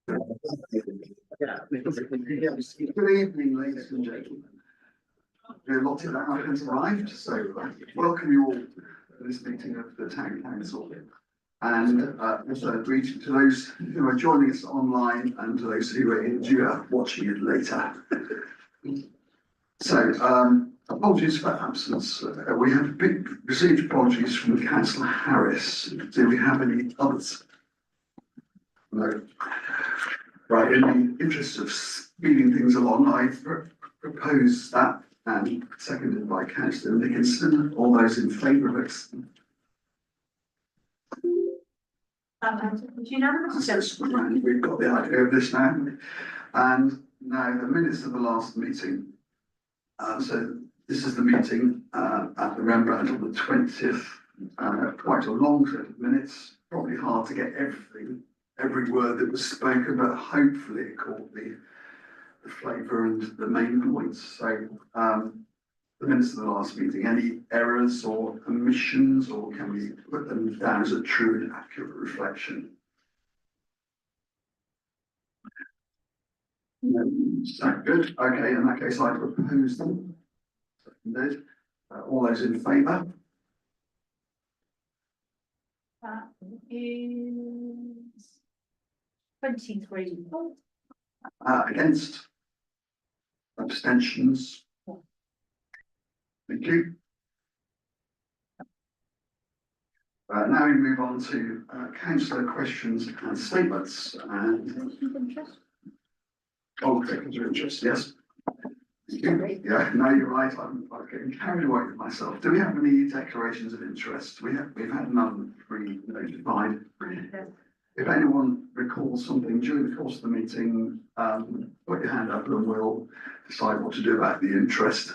Good evening, ladies and gentlemen. We're allotted hour has arrived, so welcome you all to this meeting of the Town Council. And also a greeting to those who are joining us online and to those who are watching it later. So, apologies for absence. We have received apologies from Councillor Harris. Do we have any others? No. Right, in the interest of speeding things along, I propose that and seconded by Councillor Nicholson. All those in favour of it? We've got the idea of this now. And now the minutes of the last meeting. So this is the meeting at the Rembrandt on the 20th. Quite a long set of minutes, probably hard to get every word that was spoken, but hopefully it caught the flavour and the main points. So the minutes of the last meeting, any errors or omissions, or can we put them down as a true and accurate reflection? So good. Okay, in that case, I propose them. Seconded. All those in favour? That is 23. Against? Abstentions? Thank you. Now we move on to councillor questions and statements. And conflicts of interest, yes. Yeah, no, you're right. I'm getting carried away with myself. Do we have any declarations of interest? We've had none pre-notified. If anyone recalls something during the course of the meeting, put your hand up and we'll decide what to do about the interest.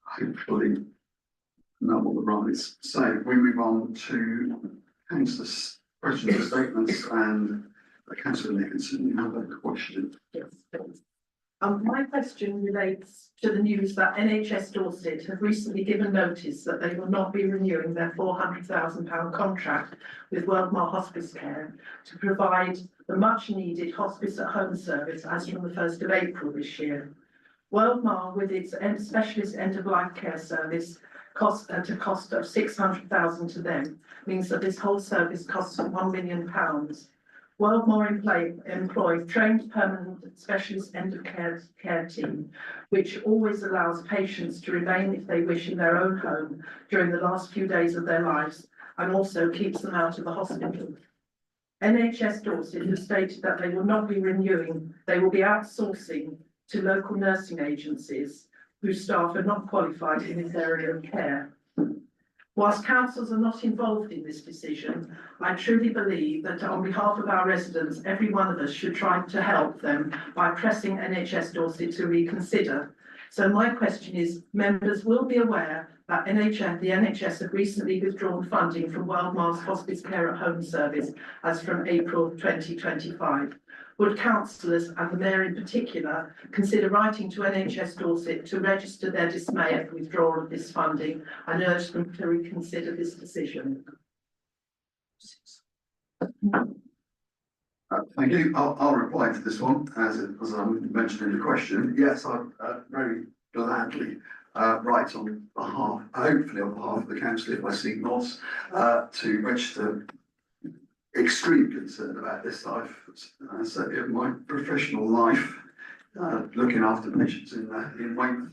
Hopefully none will arise. So we move on to councillors' questions and statements, and Councillor Nicholson, you have a question. Yes, please. My question relates to the news that NHS Dorset have recently given notice that they will not be renewing their £400,000 contract with Worldmar Hospice Care to provide the much needed hospice at home service as from the 1st of April this year. Worldmar, with its specialist end-of-life care service, at a cost of £600,000 to them, means that this whole service costs £1 million. Worldmar employ trained permanent specialist end-of-care team, which always allows patients to remain, if they wish, in their own home during the last few days of their lives, and also keeps them out of the hospital. NHS Dorset has stated that they will not be renewing, they will be outsourcing to local nursing agencies whose staff are not qualified in this area of care. Whilst councils are not involved in this decision, I truly believe that on behalf of our residents, every one of us should try to help them by pressing NHS Dorset to reconsider. So my question is, members will be aware that the NHS have recently withdrawn funding from Worldmar's Hospice Care at Home service as from April 2025. Would councillors, and the Mayor in particular, consider writing to NHS Dorset to register their dismay at the withdrawal of this funding and urge them to reconsider this decision? Thank you. I'll reply to this one as I mentioned in the question. Yes, I'd very gladly write on behalf, hopefully on behalf of the council, if I see nods, to register extreme concern about this. I've said in my professional life, looking after patients in Weymouth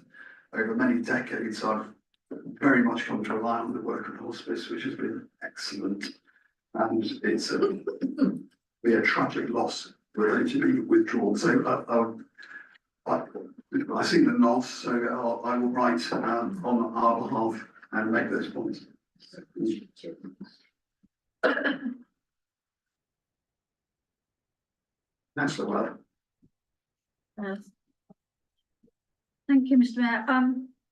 over many decades, I've very much come to rely on the work of hospice, which has been excellent, and it's be a tragic loss were to be withdrawn. So I see the nods, so I will write on our behalf and make those points. Councillor Weller. Thank you, Mr. Mayor.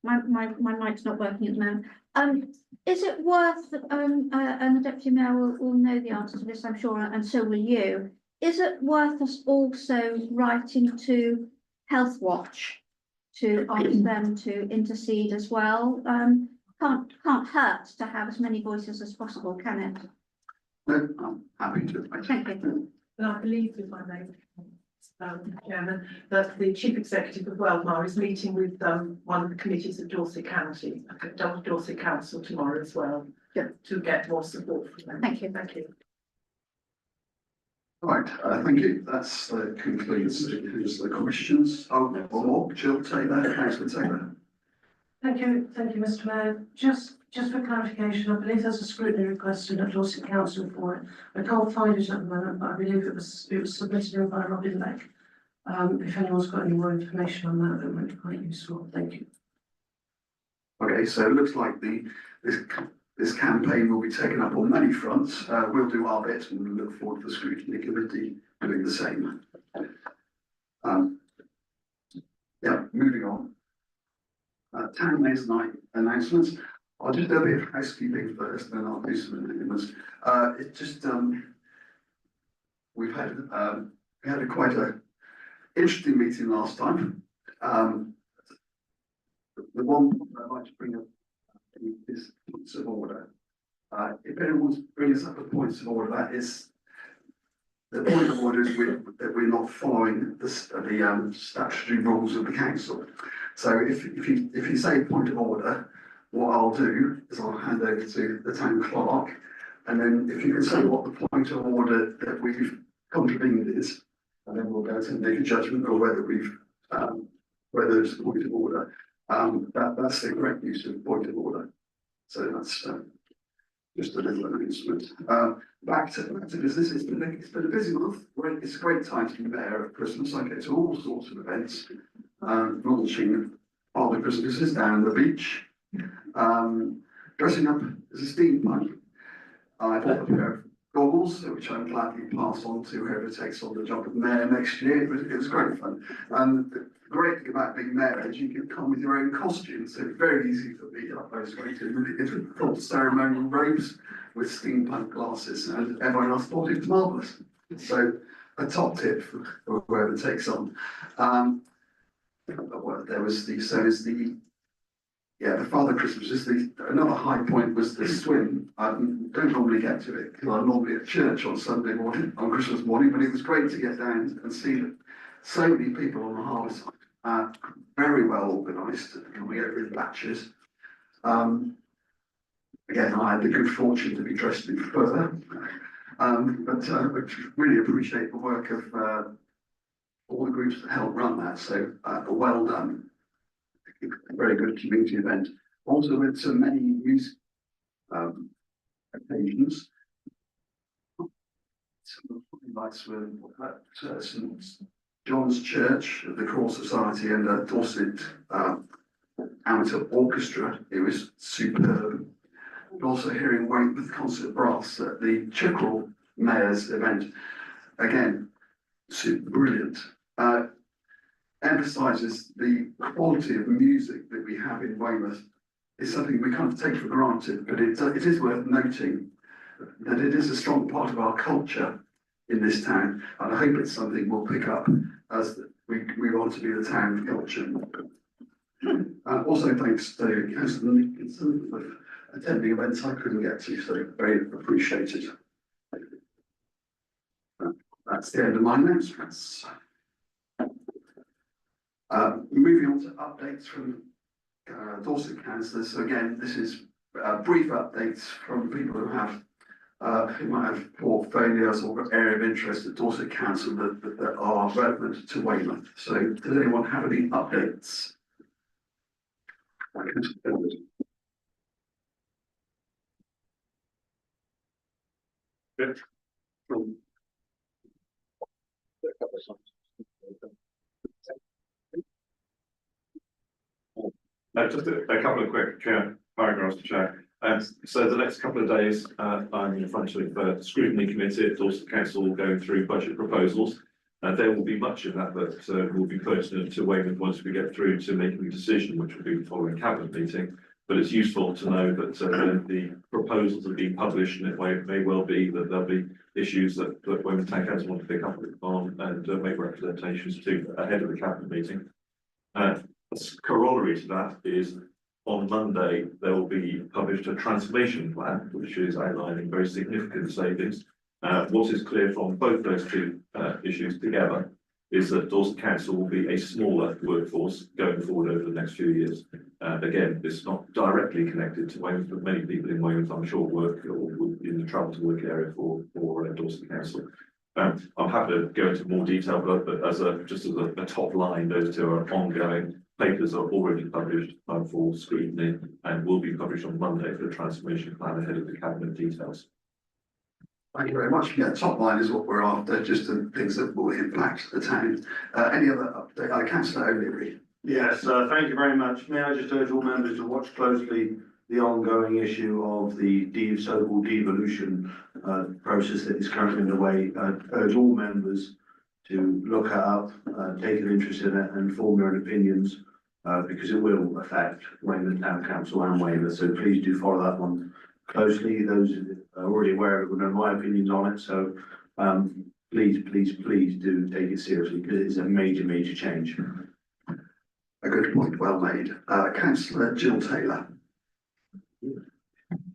My mic's not working at the moment. Is it worth, and the Deputy Mayor will know the answer to this, I'm sure, and so will you. Is it worth us also writing to Health Watch to ask them to intercede as well? Can't hurt to have as many voices as possible, can it? No, I'm happy to. Thank you. And I believe, if I may, Chairman, that the Chief Executive of Weldmar is meeting with one of the committees of Dorset County, Dorset Council tomorrow as well, to get more support from them. Thank you. Thank you. Right, thank you. That's concludes the questions. Oh, one more. Jill Taylor, Councillor Taylor. Thank you, Mr Mayor. Just for clarification, I believe there's a scrutiny requested at Dorset Council for it. I can't find it at the moment, but I believe it was submitted in by Robin Leck. If anyone's got any more information on that, that might be quite useful. Thank you. Okay, so it looks like this campaign will be taken up on many fronts. We'll do our bit and we look forward to the scrutiny committee doing the same. Yeah, moving on. Town Mayor's Night announcements. I'll just do a bit of housekeeping first, then I'll do some announcements. It just we had quite a interesting meeting last time. The one I'd like to bring up is points of order. If anyone brings up a points of order, that is the point of order is that we're not following the statutory rules of the council. So if you say point of order, what I'll do is I'll hand over to the town clerk, and then if you can say what the point of order that we've contravened is, and then we'll go to make a judgment of whether we've whether it's the point of order. That's the correct use of point of order. So that's just a little announcement. Back to business. It's been a busy month. It's a great time to be mayor at Christmas. I go to all sorts of events, launching Father Christmases down the beach, dressing up as a steampunk. I bought a pair of goggles, which I'm gladly pass on to whoever takes on the job of mayor next year. It was great fun. And the great thing about being mayor is you can come with your own costume. So it's very easy for me. I was going to get full ceremonial robes with steampunk glasses, and everyone else thought it was marvellous. So a top tip for whoever takes on. Well, there was the Father Christmas is another high point was the swim. I don't normally get to it because I'm normally at church on Sunday morning, on Christmas morning, but it was great to get down and see that so many people on the harbour side, very well organised, coming over in batches. Again, I had the good fortune to be dressed in fur, but really appreciate the work of all the groups that helped run that. So well done. A very good community event. Also with so many music occasions. Some of the lights were at St John's Church, the Choral Society, and Dorset Amateur Orchestra. It was superb. And also hearing Weymouth Concert Brass at the Chickerell Mayor's event. Again, super brilliant. Emphasises the quality of music that we have in Weymouth. Is something we kind of take for granted, but it is worth noting that it is a strong part of our culture in this town, and I hope it's something we'll pick up as we want to be the town of culture. Also thanks to Councillor Nickinson for attending events I couldn't get to, so very appreciated. That's the end of my announcements. Moving on to updates from Dorset councillors. So again, this is brief updates from people who might have portfolios or area of interest at Dorset Council that are relevant to Weymouth. So does anyone have any updates? Good. Just a couple of quick paragraphs to check. So the next couple of days, I'm in front of the scrutiny committee at Dorset Council going through budget proposals. There will be much of that will be pertinent to Weymouth once we get through to making a decision, which will be the following cabinet meeting. But it's useful to know that the proposals are being published, and it may well be that there'll be issues that Weymouth Town Council want to pick up on and make representations to ahead of the cabinet meeting. Corollary to that is on Monday there will be published a transformation plan which is outlining very significant savings What is clear from both those two issues together is that Dorset Council will be a smaller workforce going forward over the next few years. Again, it's not directly connected to Weymouth, but many people in Weymouth, I'm sure, work or would be in the travel to work area for Dorset Council. I'm happy to go into more detail, but as a top line, those two are ongoing. Papers are already published for scrutiny and will be published on Monday for the transformation plan ahead of the cabinet details. Thank you very much. Yeah, top line is what we're after, just the things that will impact the town. Any other update? Councillor O'Leary. Yes, thank you very much. May I just urge all members to watch closely the ongoing issue of the so-called devolution process that is currently underway. Urge all members to look it up, take an interest in it and form your own opinions because it will affect Weymouth Town Council and Weymouth. So please do follow that one closely. Those are already aware of it, will know my opinions on it. So please do take it seriously because it is a major change. A good point, well made. Councillor Jill Taylor.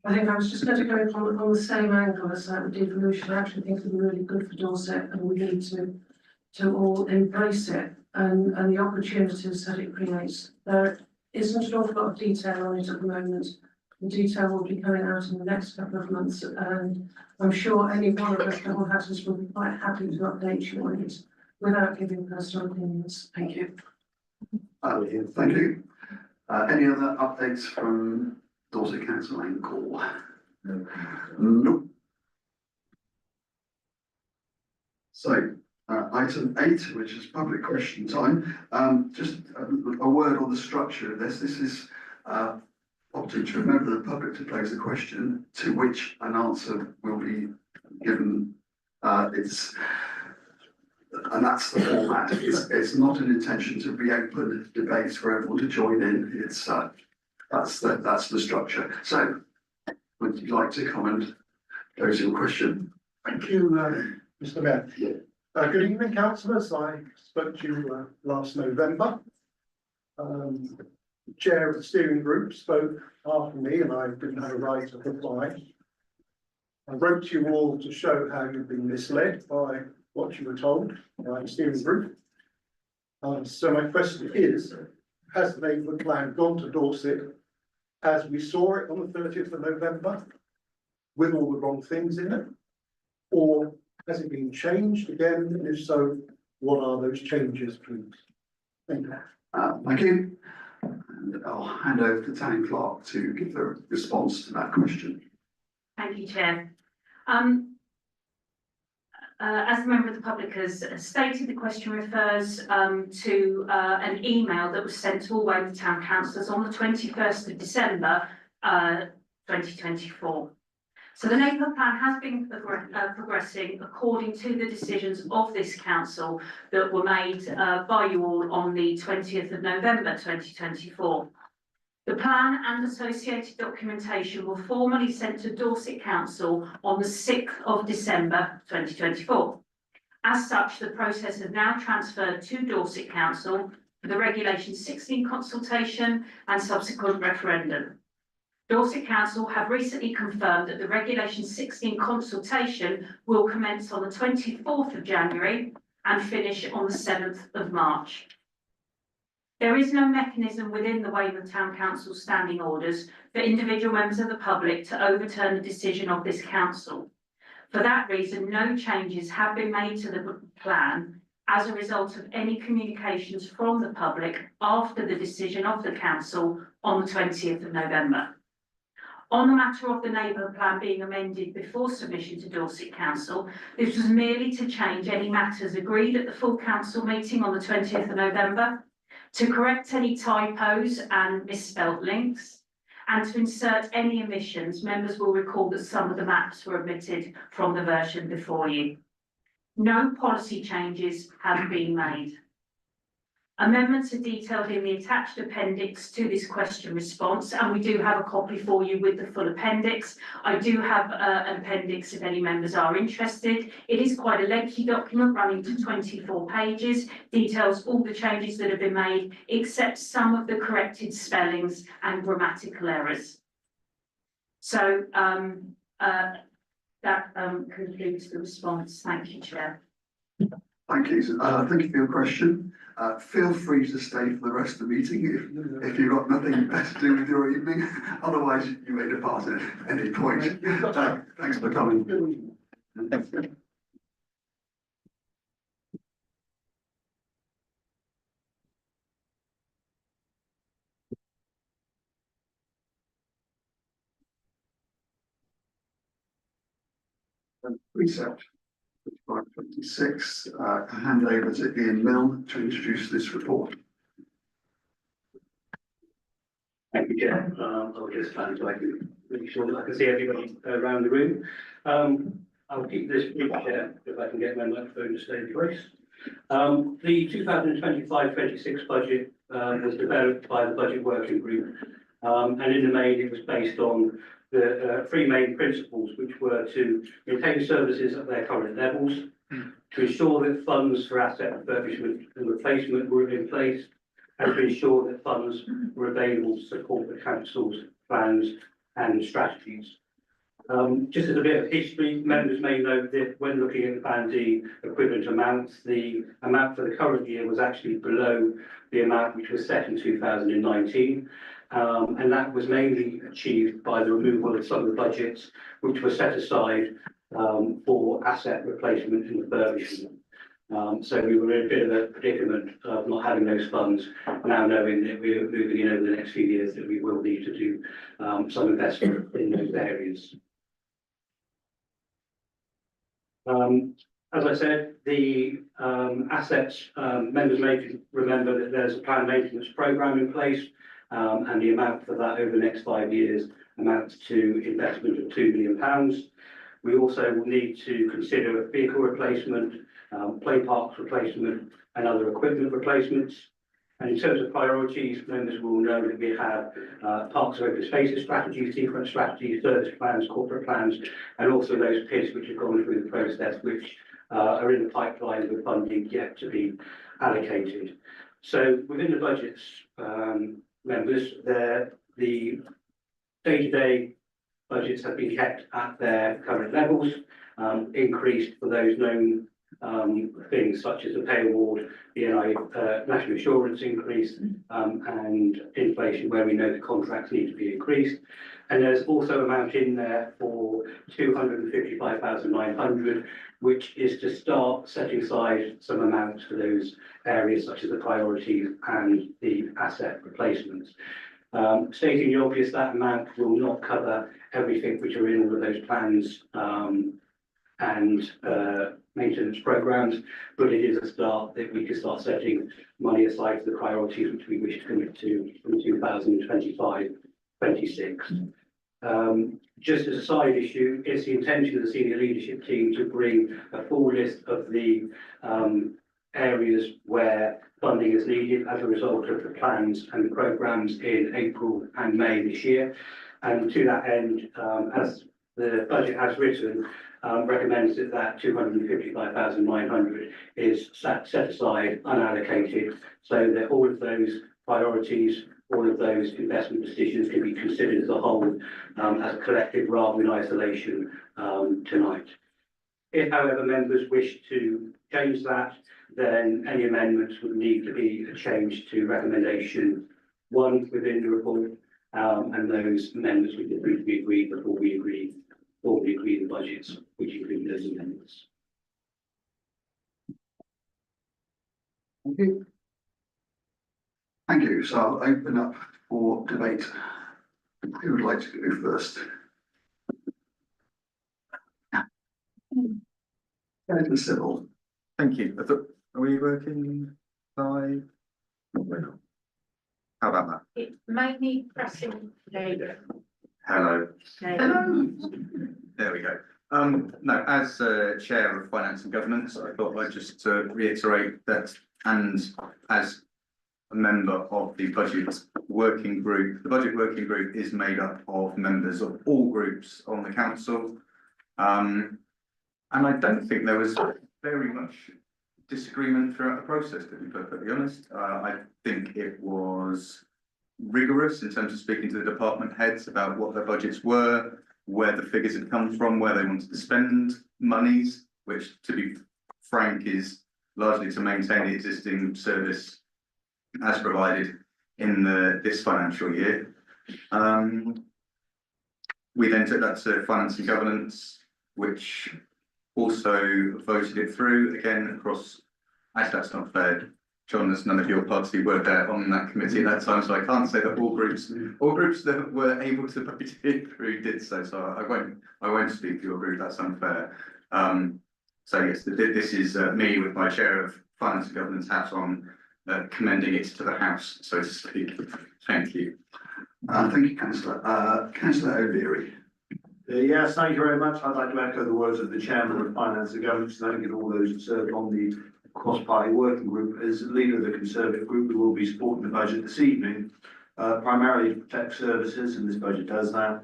I think I was just going to go on the same angle as the devolution. I actually think it'll be really good for Dorset and we need to all embrace it and the opportunities that it creates. There isn't an awful lot of detail on it at the moment. The detail will be coming out in the next couple of months and I'm sure any one of us double hatters will be quite happy to update you on it without giving personal opinions. Thank you. Thank you. Any other updates from Dorset Council and Call? Nope. So, item 8, which is public question time. Just a word on the structure of this. This is opportunity to remember the public to pose the question to which an answer will be given. And that's the format. It's not an intention to reopen debates for everyone to join in. It's that's the structure. So, would you like to comment? Pose your question. Thank you, Mr. Mayor. Good evening, councillors. I spoke to you last November. The chair of the steering group spoke after me and I didn't have a right to reply. I wrote to you all to show how you've been misled by what you were told by the steering group. So my question is, has the neighbourhood plan gone to Dorset as we saw it on the 30th of November with all the wrong things in it? Or has it been changed again? And if so, what are those changes, please? Thank you. Thank you. And I'll hand over to Town Clerk to give the response to that question. Thank you, Chair. As a member of the public has stated, the question refers to an email that was sent to all Weymouth Town Councillors on the 21st of December 2024. So the neighbourhood plan has been progressing according to the decisions of this council that were made by you all on the 20th of November 2024. The plan and associated documentation were formally sent to Dorset Council on the 6th of December 2024. As such, the process has now transferred to Dorset Council for the Regulation 16 consultation and subsequent referendum. Dorset Council have recently confirmed that the Regulation 16 consultation will commence on the 24th of January and finish on the 7th of March. There is no mechanism within the Weymouth Town Council standing orders for individual members of the public to overturn the decision of this council. For that reason, no changes have been made to the plan as a result of any communications from the public after the decision of the council on the 20th of November. On the matter of the neighbourhood plan being amended before submission to Dorset Council, this was merely to change any matters agreed at the full council meeting on the 20th of November, to correct any typos and misspelt links, and to insert any omissions. Members will recall that some of the maps were omitted from the version before you. No policy changes have been made. Amendments are detailed in the attached appendix to this question response, and we do have a copy for you with the full appendix. I do have an appendix if any members are interested. It is quite a lengthy document running to 24 pages, details all the changes that have been made, except some of the corrected spellings and grammatical errors. So That concludes the response. Thank you, Chair. Thank you. Thank you for your question. Feel free to stay for the rest of the meeting if you've got nothing better to do with your evening. Otherwise, you may depart at any point. Thanks for coming. Precept 526, hand over to Ian Milne to introduce this report. Thank you, Chair. I'll just try to make sure that I can see everybody around the room. I'll keep this brief, Chair, if I can get my microphone to stay in place. The 2025-26 budget was developed by the Budget Working Group, and in the main it was based on the three main principles, which were to maintain services at their current levels, to ensure that funds for asset refurbishment and replacement were in place, and to ensure that funds were available to support the council's plans and strategies. Just as a bit of history, members may note that when looking at the Band D equivalent amounts, the amount for the current year was actually below the amount which was set in 2019. And that was mainly achieved by the removal of some of the budgets which were set aside for asset replacement and refurbishment. So we were in a bit of a predicament of not having those funds, now knowing that we're moving in over the next few years that we will need to do some investment in those areas. As I said, the assets, members may remember that there's a planned maintenance programme in place, and the amount for that over the next 5 years amounts to investment of £2 million. We also will need to consider vehicle replacement, play parks replacement and other equipment replacements. And in terms of priorities, members will know that we have parks and open spaces strategies, sequence strategies, service plans, corporate plans, and also those PIDs which have gone through the process, which are in the pipeline with funding yet to be allocated. So within the budgets, members, the day-to-day budgets have been kept at their current levels, increased for those known things such as the pay award, the NI, national insurance increase, and inflation where we know the contracts need to be increased. And there's also amount in there for 255,900, which is to start setting aside some amounts for those areas such as the priorities and the asset replacements. Stating the obvious, that amount will not cover everything which are in all of those plans and maintenance programs, but it is a start that we can start setting money aside for the priorities which we wish to commit to from 2025-26. Just as a side issue, it's the intention of the senior leadership team to bring a full list of the areas where funding is needed as a result of the plans and the programs in April and May this year. And to that end, as the budget has written, recommends that 255,900 is set aside unallocated, so that all of those priorities, all of those investment decisions can be considered as a whole, as a collective rather than isolation tonight. If, however, members wish to change that, then any amendments would need to be a change to recommendation 1 within the report, and those amendments would need to be agreed before we agree the budgets, which include those amendments. Thank you. Thank you. So I'll open up for debate. Who would like to go first? Go Civil. Thank you. Are we working live? How about that? It may need pressing later. Hello. There we go. No, as Chair of Finance and Governance, I thought I'd just reiterate that, and as a member of the Budget Working Group, the Budget Working Group is made up of members of all groups on the council. And I don't think there was very much disagreement throughout the process, to be perfectly honest. I think it was rigorous in terms of speaking to the department heads about what their budgets were, where the figures had come from, where they wanted to spend monies, which, to be frank, is largely to maintain the existing service as provided in this financial year. We then took that to Finance and Governance, which also voted it through again across. Actually, that's not fair, John, as none of your party were there on that committee at that time, so I can't say that all groups that were able to vote it through did so. So I won't speak for your group. That's unfair. So yes, this is me with my chair of Finance and Governance hat on, commending it to the House, so to speak. Thank you. Thank you, councillor. Councillor O'Leary. Yes, thank you very much. I'd like to echo the words of the chairman of Finance and Governance, thanking all those who served on the cross-party working group. As leader of the Conservative group, we will be supporting the budget this evening, primarily to protect services, and this budget does that.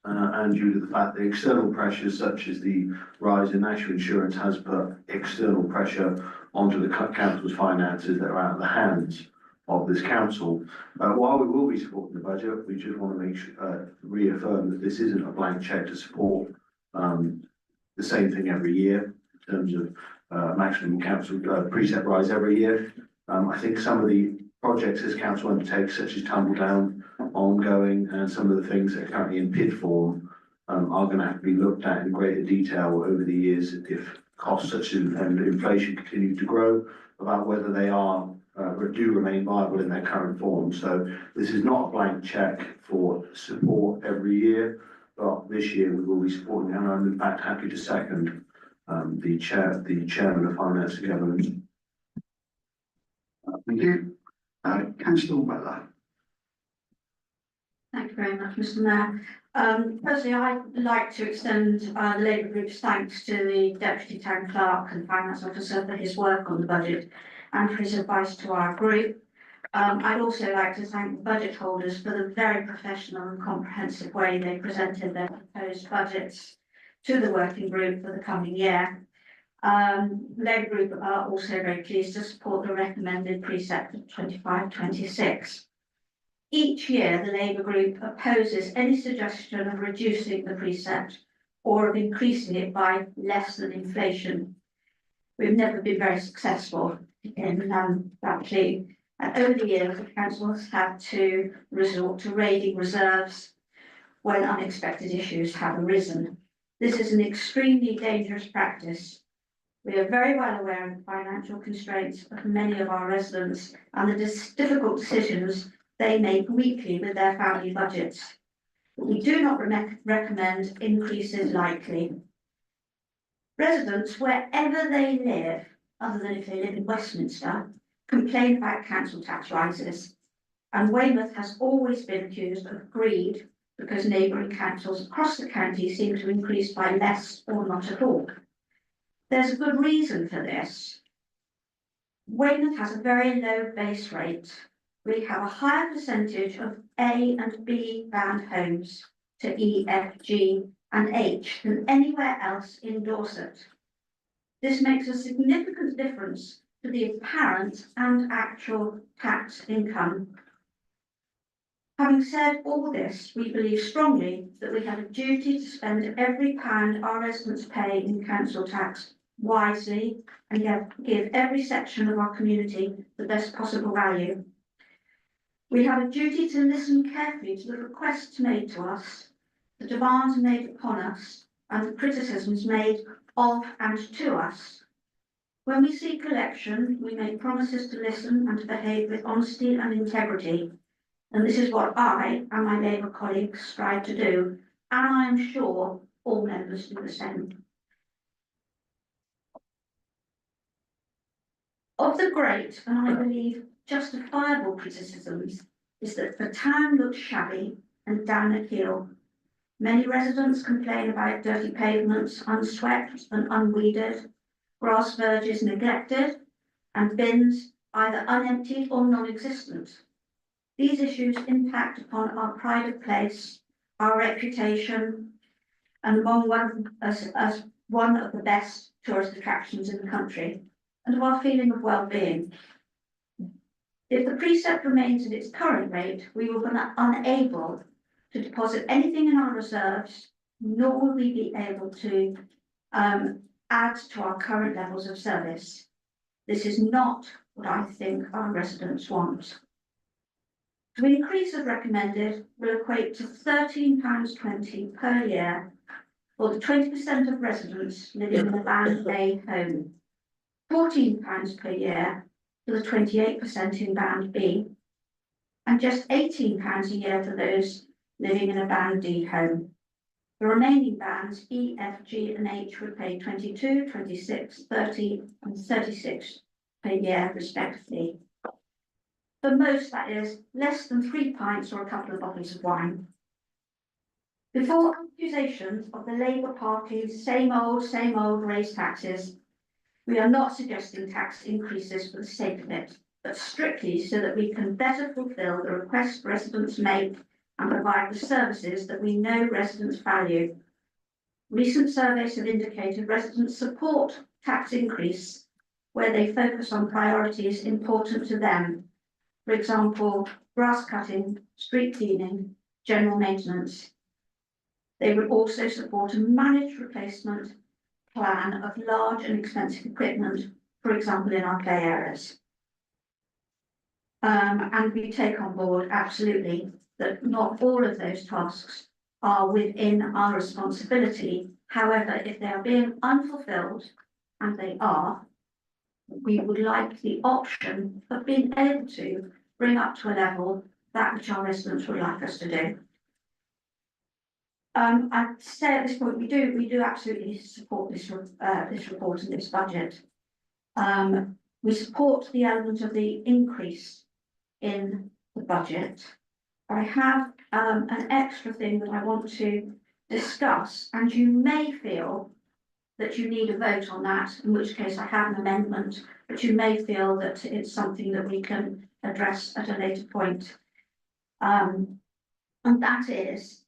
And due to the fact that external pressures such as the rise in national insurance has put external pressure onto the council's finances that are out of the hands of this council. While we will be supporting the budget, we just want to make sure, reaffirm that this isn't a blank check to support the same thing every year in terms of maximum council precept rise every year. I think some of the projects this council undertakes, such as Tumbledown, ongoing, and some of the things that are currently in PID form, are going to have to be looked at in greater detail over the years if costs such as and inflation continue to grow, about whether they are do remain viable in their current form. So this is not a blank check for support every year, but this year we will be supporting, and I'm in fact happy to second the chairman of Finance and Governance. Thank you. Councillor Weller. Thank you very much, Mr. Mayor. Firstly, I'd like to extend the Labour Group's thanks to the Deputy Town Clerk and Finance Officer for his work on the budget and for his advice to our group. I'd also like to thank the budget holders for the very professional and comprehensive way they presented their proposed budgets to the working group for the coming year. Labour Group are also very pleased to support the recommended precept of 25-26. Each year, the Labour Group opposes any suggestion of reducing the precept or of increasing it by less than inflation. We've never been very successful in that plea. And over the years, the council has had to resort to raiding reserves when unexpected issues have arisen. This is an extremely dangerous practice. We are very well aware of the financial constraints of many of our residents and the difficult decisions they make weekly with their family budgets. But we do not recommend increases lightly. Residents, wherever they live, other than if they live in Westminster, complain about council tax rises. And Weymouth has always been accused of greed because neighbouring councils across the county seem to increase by less or not at all. There's a good reason for this. Weymouth has a very low base rate. We have a higher percentage of A and B band homes to E, F, G and H than anywhere else in Dorset. This makes a significant difference to the apparent and actual tax income. Having said all this, we believe strongly that we have a duty to spend every pound our residents pay in council tax wisely and give every section of our community the best possible value. We have a duty to listen carefully to the requests made to us, the demands made upon us, and the criticisms made of and to us. When we seek election, we make promises to listen and to behave with honesty and integrity. And this is what I and my Labour colleagues strive to do, and I am sure all members do the same. Of the great, and I believe justifiable criticisms, is that the town looks shabby and down at heel. Many residents complain about dirty pavements, unswept and unweeded, grass verges neglected, and bins either unemptied or non-existent. These issues impact upon our pride of place, our reputation, and as one of the best tourist attractions in the country, and of our feeling of well-being. If the precept remains at its current rate, we will be unable to deposit anything in our reserves nor will we be able to add to our current levels of service. This is not what I think our residents want. To increase as recommended will equate to £13.20 per year for the 20% of residents living in a Band A home, £14 per year for the 28% in Band B, and just £18 a year for those living in a Band D home. The remaining bands, E, F, G and H, would pay 22, 26, 30 and 36 per year respectively. For most, that is less than 3 pints or a couple of bottles of wine. Before accusations of the Labour Party's same old raise taxes, we are not suggesting tax increases for the sake of it, but strictly so that we can better fulfil the requests residents make and provide the services that we know residents value. Recent surveys have indicated residents support tax increase where they focus on priorities important to them. For example, grass cutting, street cleaning, general maintenance. They would also support a managed replacement plan of large and expensive equipment, for example, in our play areas. And we take on board absolutely that not all of those tasks are within our responsibility. However, if they are being unfulfilled, and they are, we would like the option of being able to bring up to a level that which our residents would like us to do. I'd say at this point we do absolutely support this report and this budget. We support the element of the increase in the budget. I have an extra thing that I want to discuss, and you may feel that you need a vote on that, in which case I have an amendment, but you may feel that it's something that we can address at a later point. And that is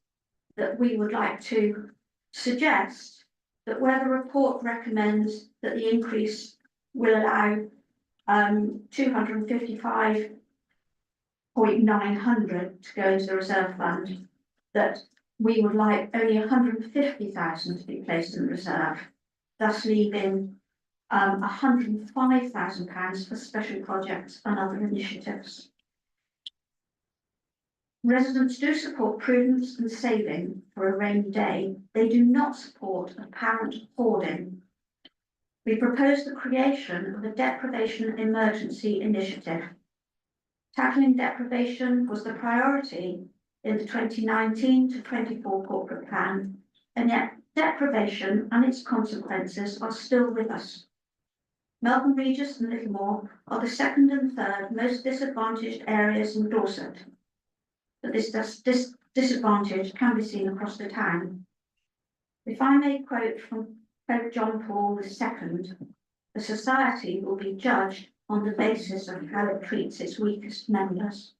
that we would like to suggest that where the report recommends that the increase will allow 255,900 to go into the reserve fund, that we would like only 150,000 to be placed in the reserve, thus leaving £105,000 for special projects and other initiatives. Residents do support prudence and saving for a rainy day. They do not support apparent hoarding. We propose the creation of a deprivation emergency initiative. Tackling deprivation was the priority in the 2019 to 24 corporate plan, and yet deprivation and its consequences are still with us. Melbourne Regis and Littlemore are the second and third most disadvantaged areas in Dorset. But this disadvantage can be seen across the town. If I may quote from Pope John Paul II, the society will be judged on the basis of how it treats its weakest members.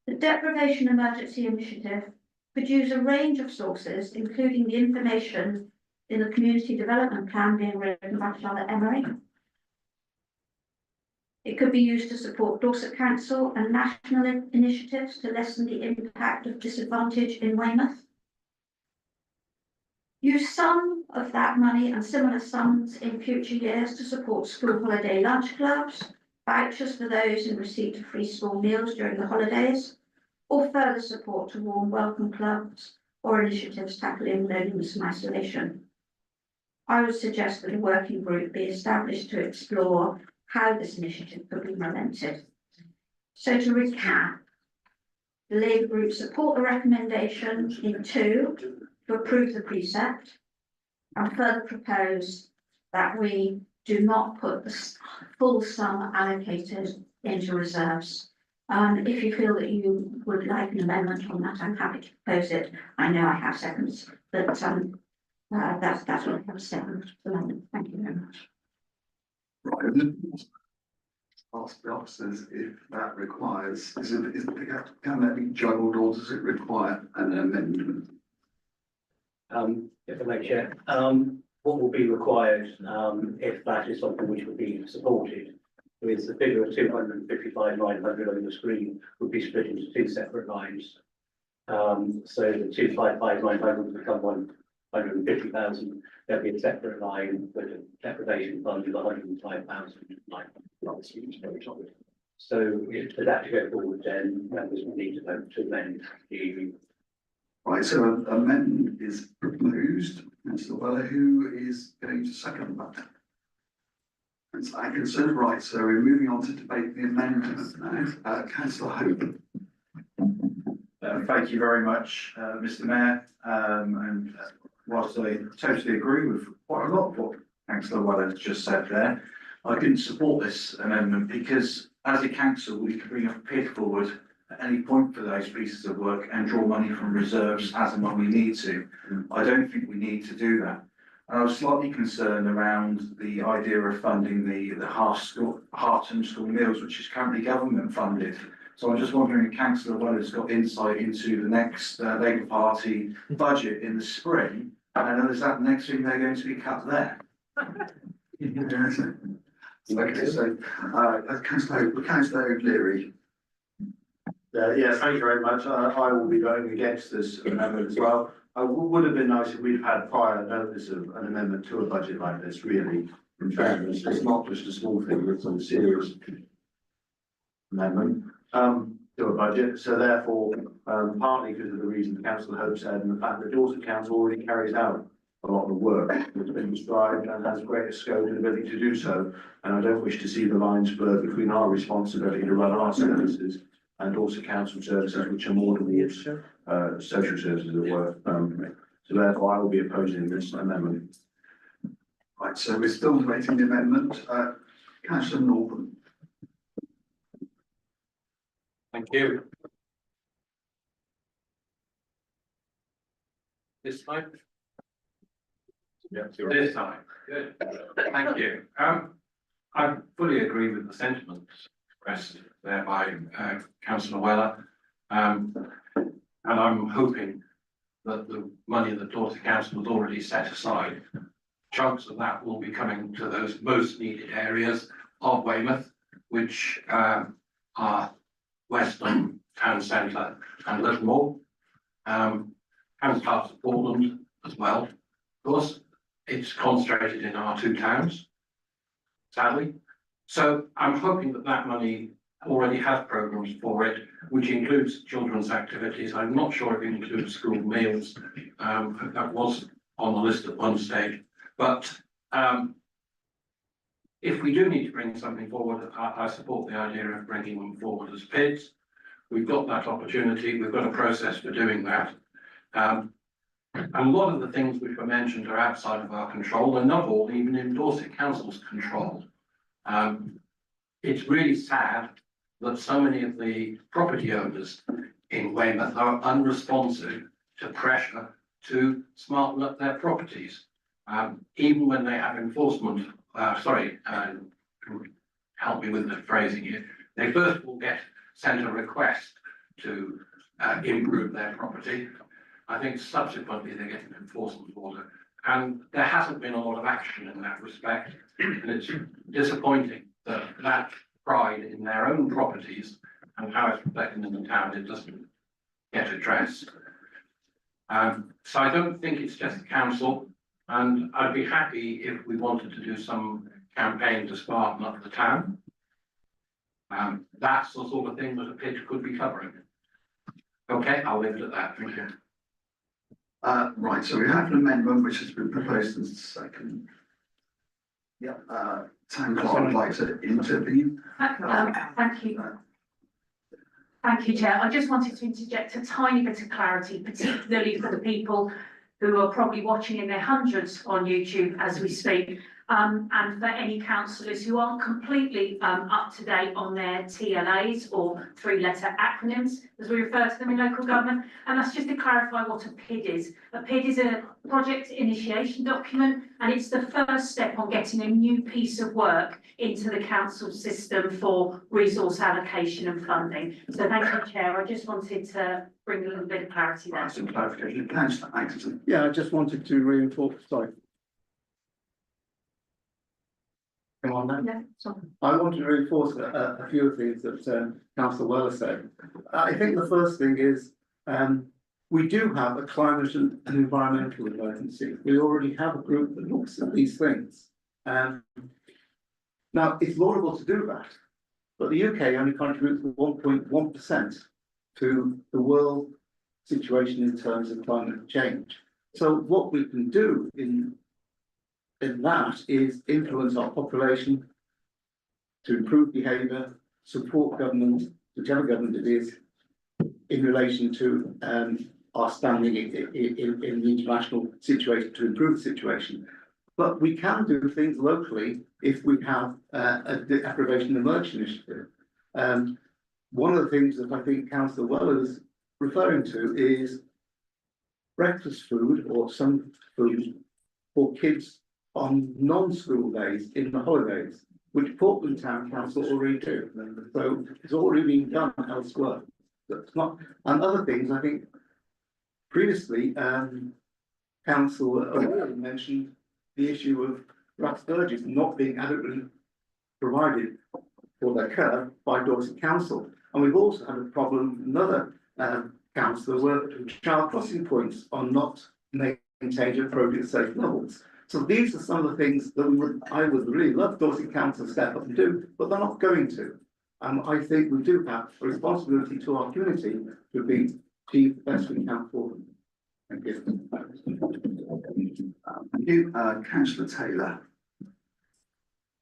The Deprivation Emergency Initiative could use a range of sources, including the information in the Community Development Plan being written by Charlotte Emery. It could be used to support Dorset Council and national initiatives to lessen the impact of disadvantage in Weymouth. Use some of that money and similar sums in future years to support school holiday lunch clubs, vouchers for those in receipt of free school meals during the holidays, or further support to warm welcome clubs or initiatives tackling loneliness and isolation. I would suggest that a working group be established to explore how this initiative could be implemented. So to recap, the Labour Group support the recommendation in 2 to approve the precept and further propose that we do not put the full sum allocated into reserves. If you feel that you would like an amendment on that, I'm happy to propose it. I know I have seconds, but that's what I have to say on the amendment. Thank you very much. Right. Ask the officers if that requires, can that be juggled or does it require an amendment? If I may, Chair, what will be required, if that is something which would be supported, is the figure of 255,900 on the screen would be split into 2 separate lines. So the 255,900 will become 150,000. There'll be a separate line with a deprivation fund of 105,000. So if that to go forward, then members will need to vote to amend the. Right, so an amendment is proposed, Councillor Weller, who is going to second that? It's Atkinson, right, so we're moving on to debate the amendment now, Councillor Hope. Thank you very much, Mr. Mayor. And whilst I totally agree with quite a lot of what Councillor Weller has just said there, I didn't support this amendment because as a council, we can bring a PID forward at any point for those pieces of work and draw money from reserves as and when we need to. I don't think we need to do that. And I was slightly concerned around the idea of funding the Harton School meals, which is currently government funded. So I'm just wondering if Councillor Weller's got insight into the next Labour Party budget in the spring, and is that the next thing they're going to be cut there? Okay, so, Councillor O'Leary. Yes, thank you very much. I will be voting against this amendment as well. Would have been nice if we'd had prior notice of an amendment to a budget like this, really. In fairness, it's not just a small thing, it's a serious amendment to a budget. So therefore, partly because of the reason the Councillor Hope said, and the fact that Dorset Council already carries out a lot of the work that's been described and has greater scope and ability to do so. And I don't wish to see the lines blurred between our responsibility to run our services and also council services, which are more than the social services at work. So therefore, I will be opposing this amendment. Right, so we're still debating the amendment, Councillor Northern. Thank you. This time? Yeah, this time. Good. Thank you. I fully agree with the sentiments expressed there by Councillor Weller. And I'm hoping that the money that Dorset Council has already set aside, chunks of that will be coming to those most needed areas of Weymouth, which are Weston Town Centre and Livermore, and parts of Portland as well. Of course, it's concentrated in our two towns, sadly. So I'm hoping that that money already has programmes for it, which includes children's activities. I'm not sure if it includes school meals. That was on the list at one stage. But if we do need to bring something forward, I support the idea of bringing them forward as PIDs. We've got that opportunity. We've got a process for doing that. And a lot of the things which were mentioned are outside of our control, and not all even in Dorset Council's control. It's really sad that so many of the property owners in weymouth are unresponsive to pressure to smarten up their properties. Even when they have enforcement, help me with the phrasing here, they first will get sent a request to improve their property. I think subsequently they get an enforcement order, and there hasn't been a lot of action in that respect, and it's disappointing that that pride in their own properties and how it's reflected in the town, it doesn't get addressed. So I don't think it's just the council, and I'd be happy if we wanted to do some campaign to spartan up the town. That's the sort of thing that a PID could be covering. Okay, I'll leave it at that. Thank you. Right, so we have an amendment which has been proposed as second. Yeah, Town Clerk would like to intervene. Thank you. Thank you, Chair. I just wanted to interject a tiny bit of clarity, particularly for the people who are probably watching in their hundreds on YouTube as we speak, and for any councillors who aren't completely up to date on their TLAs or three-letter acronyms, as we refer to them in local government. And that's just to clarify what a PID is. A PID is a project initiation document, and it's the first step on getting a new piece of work into the council system for resource allocation and funding. So thank you, Chair. I just wanted to bring a little bit of clarity there. Some clarification. Councillor Atkinson. Yeah, I just wanted to reinforce, sorry. Come on then. Yeah, sorry. I want to reinforce a few of things that Councillor Weller said. I think the first thing is we do have a climate and an environmental emergency. We already have a group that looks at these things. Now, it's laudable to do that, but the UK only contributes 1.1% to the world situation in terms of climate change. So what we can do in that is influence our population to improve behaviour, support government, whichever government it is, in relation to our standing in the international situation to improve the situation. But we can do things locally if we have a deprivation emergency initiative. One of the things that I think Councillor Weller is referring to is breakfast food or some food for kids on non-school days in the holidays, which Portland Town Council already do. So it's already being done elsewhere. That's not, and other things, I think previously, Council O'Leary mentioned the issue of rat scourges not being adequately provided for their care by Dorset Council. And we've also had a problem, another council where child crossing points are not maintained at appropriate safe levels. So these are some of the things that I would really love Dorset Council to step up and do, but they're not going to. And I think we do have a responsibility to our community to be achieve the best we can for them. Thank you. Thank you, Councillor Taylor.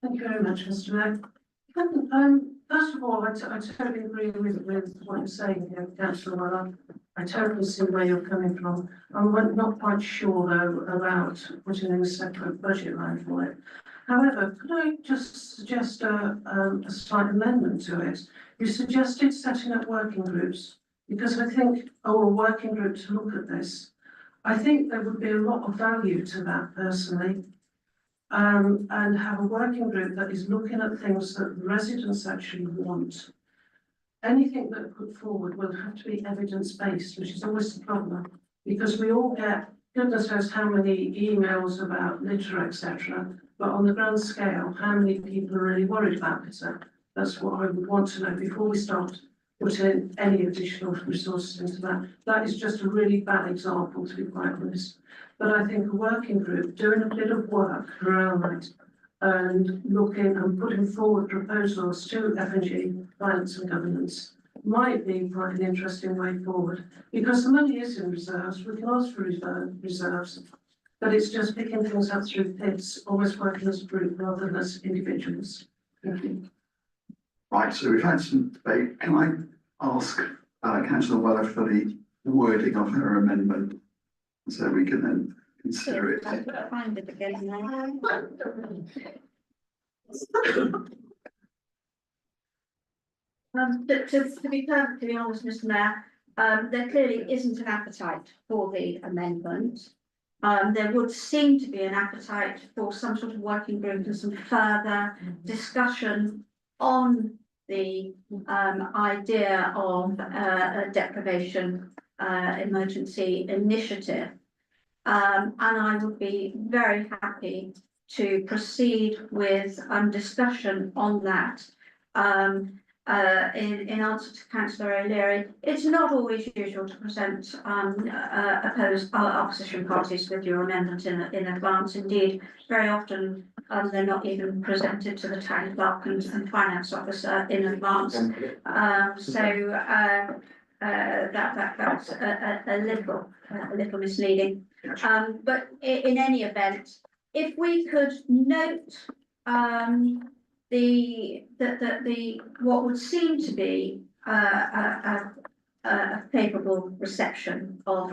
Thank you very much, Mr. Mayor. First of all, I totally agree with what you're saying here, Councillor Weller. I totally see where you're coming from. I'm not quite sure though about putting in a separate budget line for it. However, could I just suggest a slight amendment to it? You suggested setting up working groups because I think, a working group to look at this. I think there would be a lot of value to that personally. And have a working group that is looking at things that residents actually want. Anything that are put forward will have to be evidence-based, which is always the problem, because we all get, goodness knows how many emails about litter, etc. But on the grand scale, how many people are really worried about litter? That's what I would want to know before we start putting any additional resources into that. That is just a really bad example, to be quite honest. But I think a working group doing a bit of work around that and looking and putting forward proposals to F&G, Finance and Governance, might be quite an interesting way forward. Because the money is in reserves, we can ask for reserves, but it's just picking things up through PIDs, almost working as a group rather than as individuals. Thank you. Right, so we've had some debate. Can I ask Councillor Weller for the wording of her amendment? So we can then consider it. Find it again now. To be perfectly honest, Mr. Mayor, there clearly isn't an appetite for the amendment. There would seem to be an appetite for some sort of working group and some further discussion on the idea of a deprivation emergency initiative. And I would be very happy to proceed with discussion on that. In answer to Councillor O'Leary, it's not always usual to present opposition parties with your amendment in advance. Indeed, very often they're not even presented to the town clerk and finance officer in advance. That's a little misleading. But in any event, if we could note what would seem to be a favourable reception of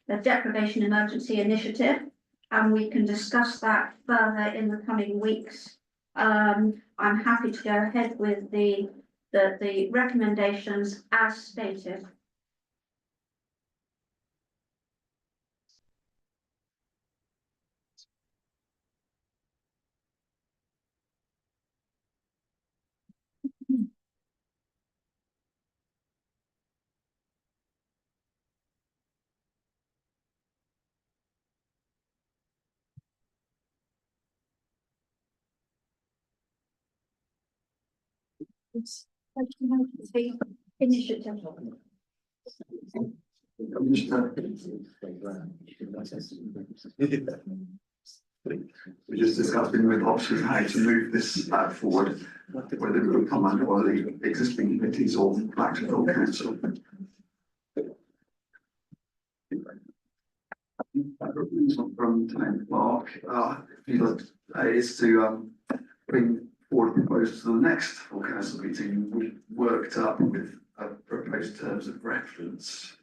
the deprivation emergency initiative, and we can discuss that further in the coming weeks. I'm happy to go ahead with the recommendations as stated. The initiative. We just discussing with officers how to move this forward, whether it will come under one of the existing committees or back to full council. From Town Clerk, is to bring forward proposals to the next full council meeting. We've worked up with proposed terms of reference.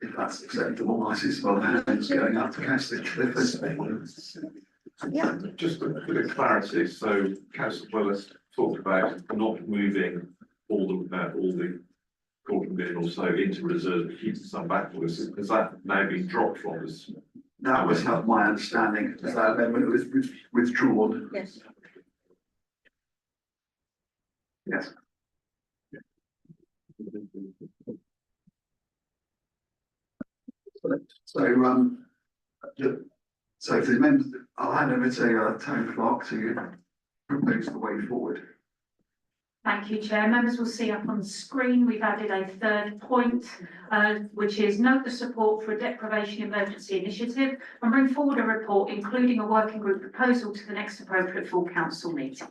If that's acceptable, I see as well, hands going up to councillor Clifford. Yeah. Just a bit of clarity, so councillor Willis talked about not moving all the quarter million or so into reserve, keeping some back for us. Has that now been dropped from us? That was not my understanding, that amendment was withdrawn. Yes. Yes. So, so if the members, I'll hand over to Town Clerk to propose the way forward. Thank you, Chair. Members will see up on the screen, we've added a third point, which is note the support for a deprivation emergency initiative and bring forward a report, including a working group proposal to the next appropriate full council meeting.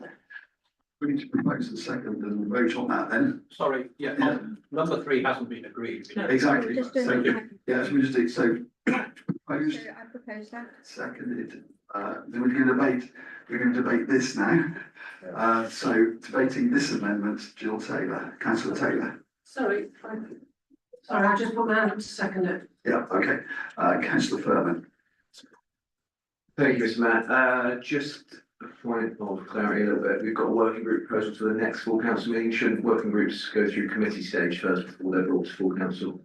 We need to propose the second and vote on that then. Sorry, yeah, number 3 hasn't been agreed. Exactly. Just do So, it. yeah, so we just do, so proposed, So I propose that. seconded, then we're going to debate this now. So debating this amendment, Jill Taylor, councillor Taylor. Sorry, I just put my hand up to second it. Yeah, okay, councillor Furman. Thank you, Mr. Mayor. Just a point of clarity a little bit. We've got a working group proposal to the next full council meeting. Shouldn't working groups go through committee stage first before they're brought to full council?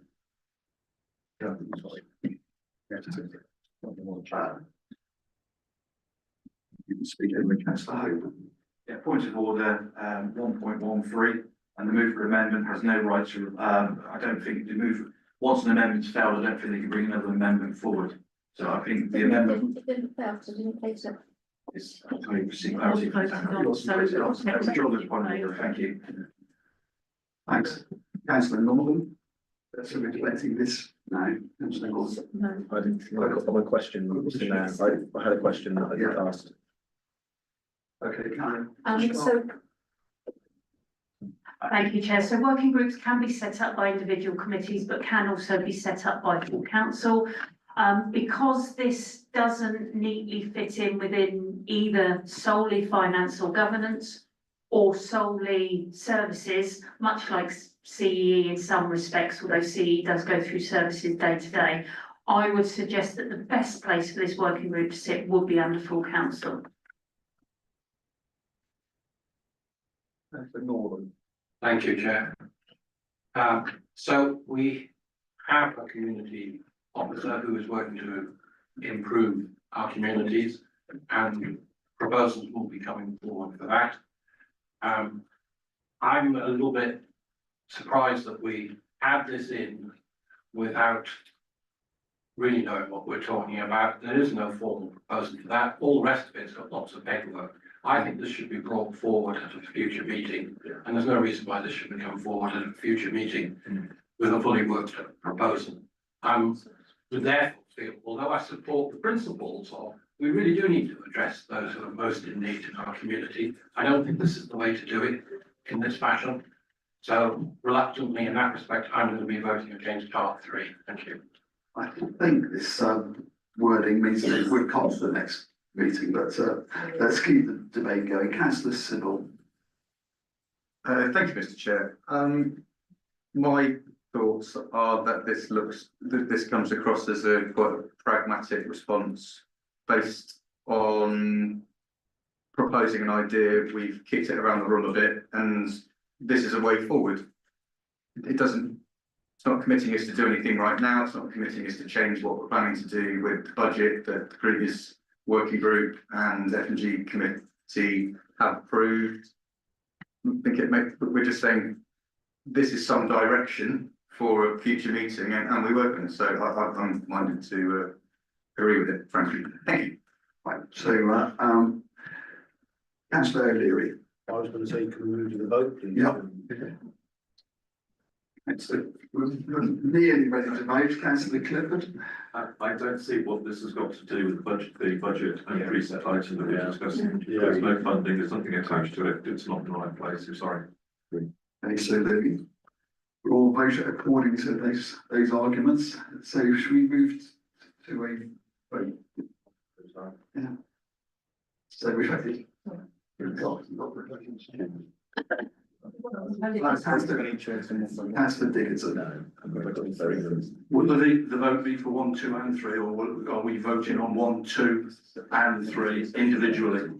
You can speak in with councillor Hope. Yeah, point of order, 1.13, and the mover amendment has no right to, I don't think the move, once an amendment's failed, I don't think they can bring another amendment forward. So I think the amendment It didn't fail, so it didn't place it. is, can we see clarity from the Draw this point of order, thank you. Thanks. Councillor Norman. So we're debating this now. Councillor Norman. No. I got my question, Mr. Mayor. I had a question that I asked. Okay, Karen. So thank you, Chair. So working groups can be set up by individual committees, but can also be set up by full council. Because this doesn't neatly fit in within either solely finance or governance or solely services, much like CEE in some respects, although CEE does go through services day to day, I would suggest that the best place for this working group to sit would be under full council. Thank you, Chair. So we have a community officer who is working to improve our communities, and proposals will be coming forward for that. I'm a little bit surprised that we add this in without really knowing what we're talking about. There is no formal proposal for that. All the rest of it's got lots of paperwork. I think this should be brought forward at a future meeting, and there's no reason why this shouldn't come forward at a future meeting with a fully worked proposal. Would therefore feel, although I support the principles of, we really do need to address those who are most in need in our community. I don't think this is the way to do it in this fashion. So reluctantly, in that respect, I'm going to be voting against part 3. Thank you. I think this wording means that it would come to the next meeting, but let's keep the debate going. Councillor Sybil. Thank you, Mr. Chair. My thoughts are that this comes across as a quite a pragmatic response based on proposing an idea. We've kicked it around the room a bit, and this is a way forward. It's not committing us to do anything right now. It's not committing us to change what we're planning to do with the budget that the previous working group and F&G committee have approved. We're just saying this is some direction for a future meeting, and we work on it. So I'm minded to agree with it, frankly. Thank you. Right, so Councillor O'Leary. I was going to say, can we move to the vote, please? Yeah. We're nearly ready to vote, councillor Clifford. I don't see what this has got to do with the budget and preset item that we're discussing. There's no funding, there's nothing attached to it, it's not in the right place, I'm sorry. Okay, so we'll all vote according to those arguments. So should we move to a vote? Yeah. So we've had it. Councillor Dickinson. Will the vote be for 1, 2 and 3, or are we voting on 1, 2 and 3 individually?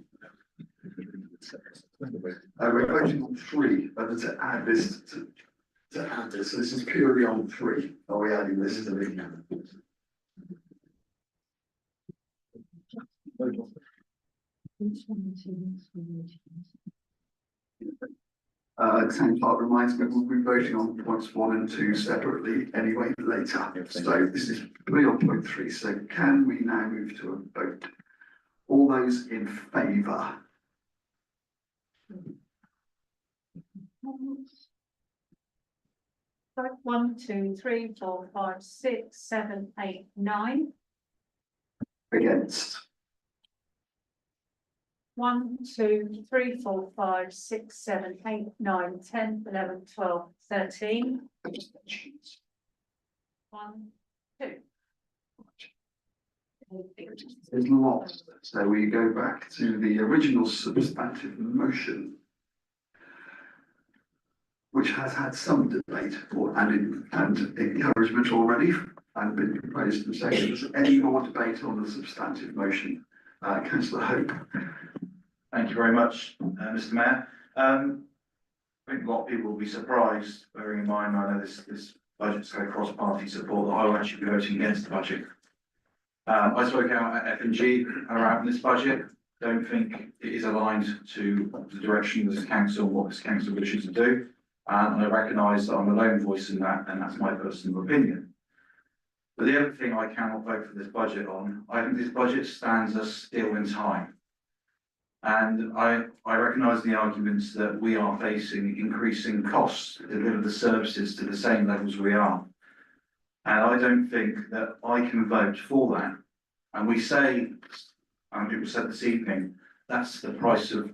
We're voting on 3, whether to add this to add this. This is purely on 3. Are we adding this to the? Town clerk reminds me we'll be voting on points 1 and 2 separately anyway later. So this is purely on point 3. So can we now move to a vote? All those in favour? Right, 1, 2, 3, 4, 5, 6, 7, 8, 9. Against? 1, 2, 3, 4, 5, 6, 7, 8, 9, 10, 11, 12, 13. 1, 2. Is lost. So we go back to the original substantive motion, which has had some debate and encouragement already and been proposed and seconded. Any more debate on the substantive motion? Councillor Hope. Thank you very much, Mr. Mayor. I think a lot of people will be surprised, bearing in mind, I know this budget's got cross-party support, that I will actually be voting against the budget. I spoke out at F&G around this budget. Don't think it is aligned to the direction of this council, what this council wishes to do. And I recognise that I'm a lone voice in that, and that's my personal opinion. But the other thing I cannot vote for this budget on, I think this budget stands us still in time. And I recognise the arguments that we are facing increasing costs to deliver the services to the same levels we are. And I don't think that I can vote for that. And we say, and people said this evening, that's the price of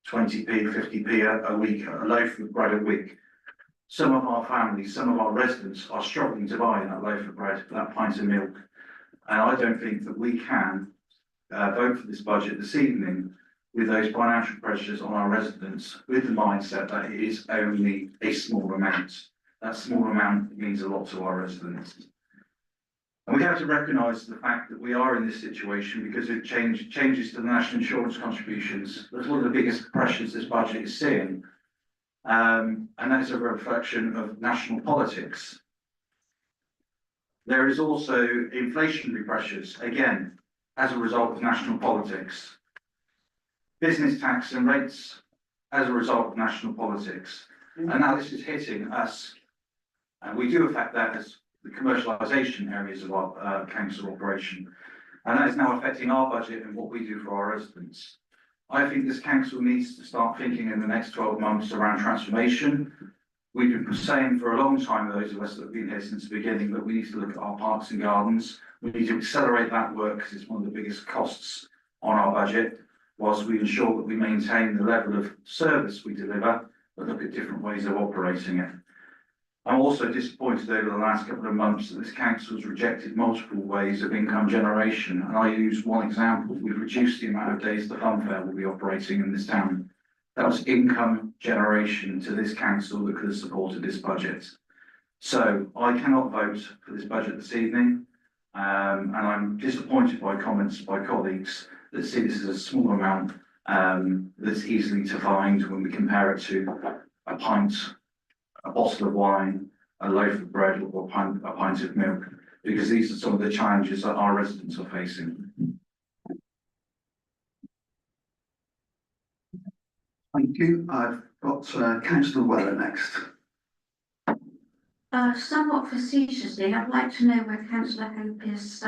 20p, 50p a week, a loaf of bread a week. Some of our families, some of our residents are struggling to buy that loaf of bread, that pint of milk. And I don't think that we can vote for this budget this evening with those financial pressures on our residents, with the mindset that it is only a small amount. That small amount means a lot to our residents. And we have to recognise the fact that we are in this situation because of changes to the national insurance contributions. That's one of the biggest pressures this budget is seeing. And that is a reflection of national politics. There is also inflationary pressures, again, as a result of national politics. Business tax and rates as a result of national politics. And now this is hitting us, and we do affect that as the commercialisation areas of our council operation. And that is now affecting our budget and what we do for our residents. I think this council needs to start thinking in the next 12 months around transformation. We've been saying for a long time, those of us that have been here since the beginning, that we need to look at our parks and gardens. We need to accelerate that work because it's one of the biggest costs on our budget, whilst we ensure that we maintain the level of service we deliver, but look at different ways of operating it. I'm also disappointed over the last couple of months that this council has rejected multiple ways of income generation. And I use one example. We've reduced the amount of days the fun fair will be operating in this town. That was income generation to this council that could have supported this budget. So I cannot vote for this budget this evening. And I'm disappointed by comments by colleagues that see this as a small amount that's easily to find when we compare it to a pint, a bottle of wine, a loaf of bread, or a pint of milk, because these are some of the challenges that our residents are facing. Thank you. I've got Councillor Weller next. Somewhat facetiously, I'd like to know where Councillor Hope is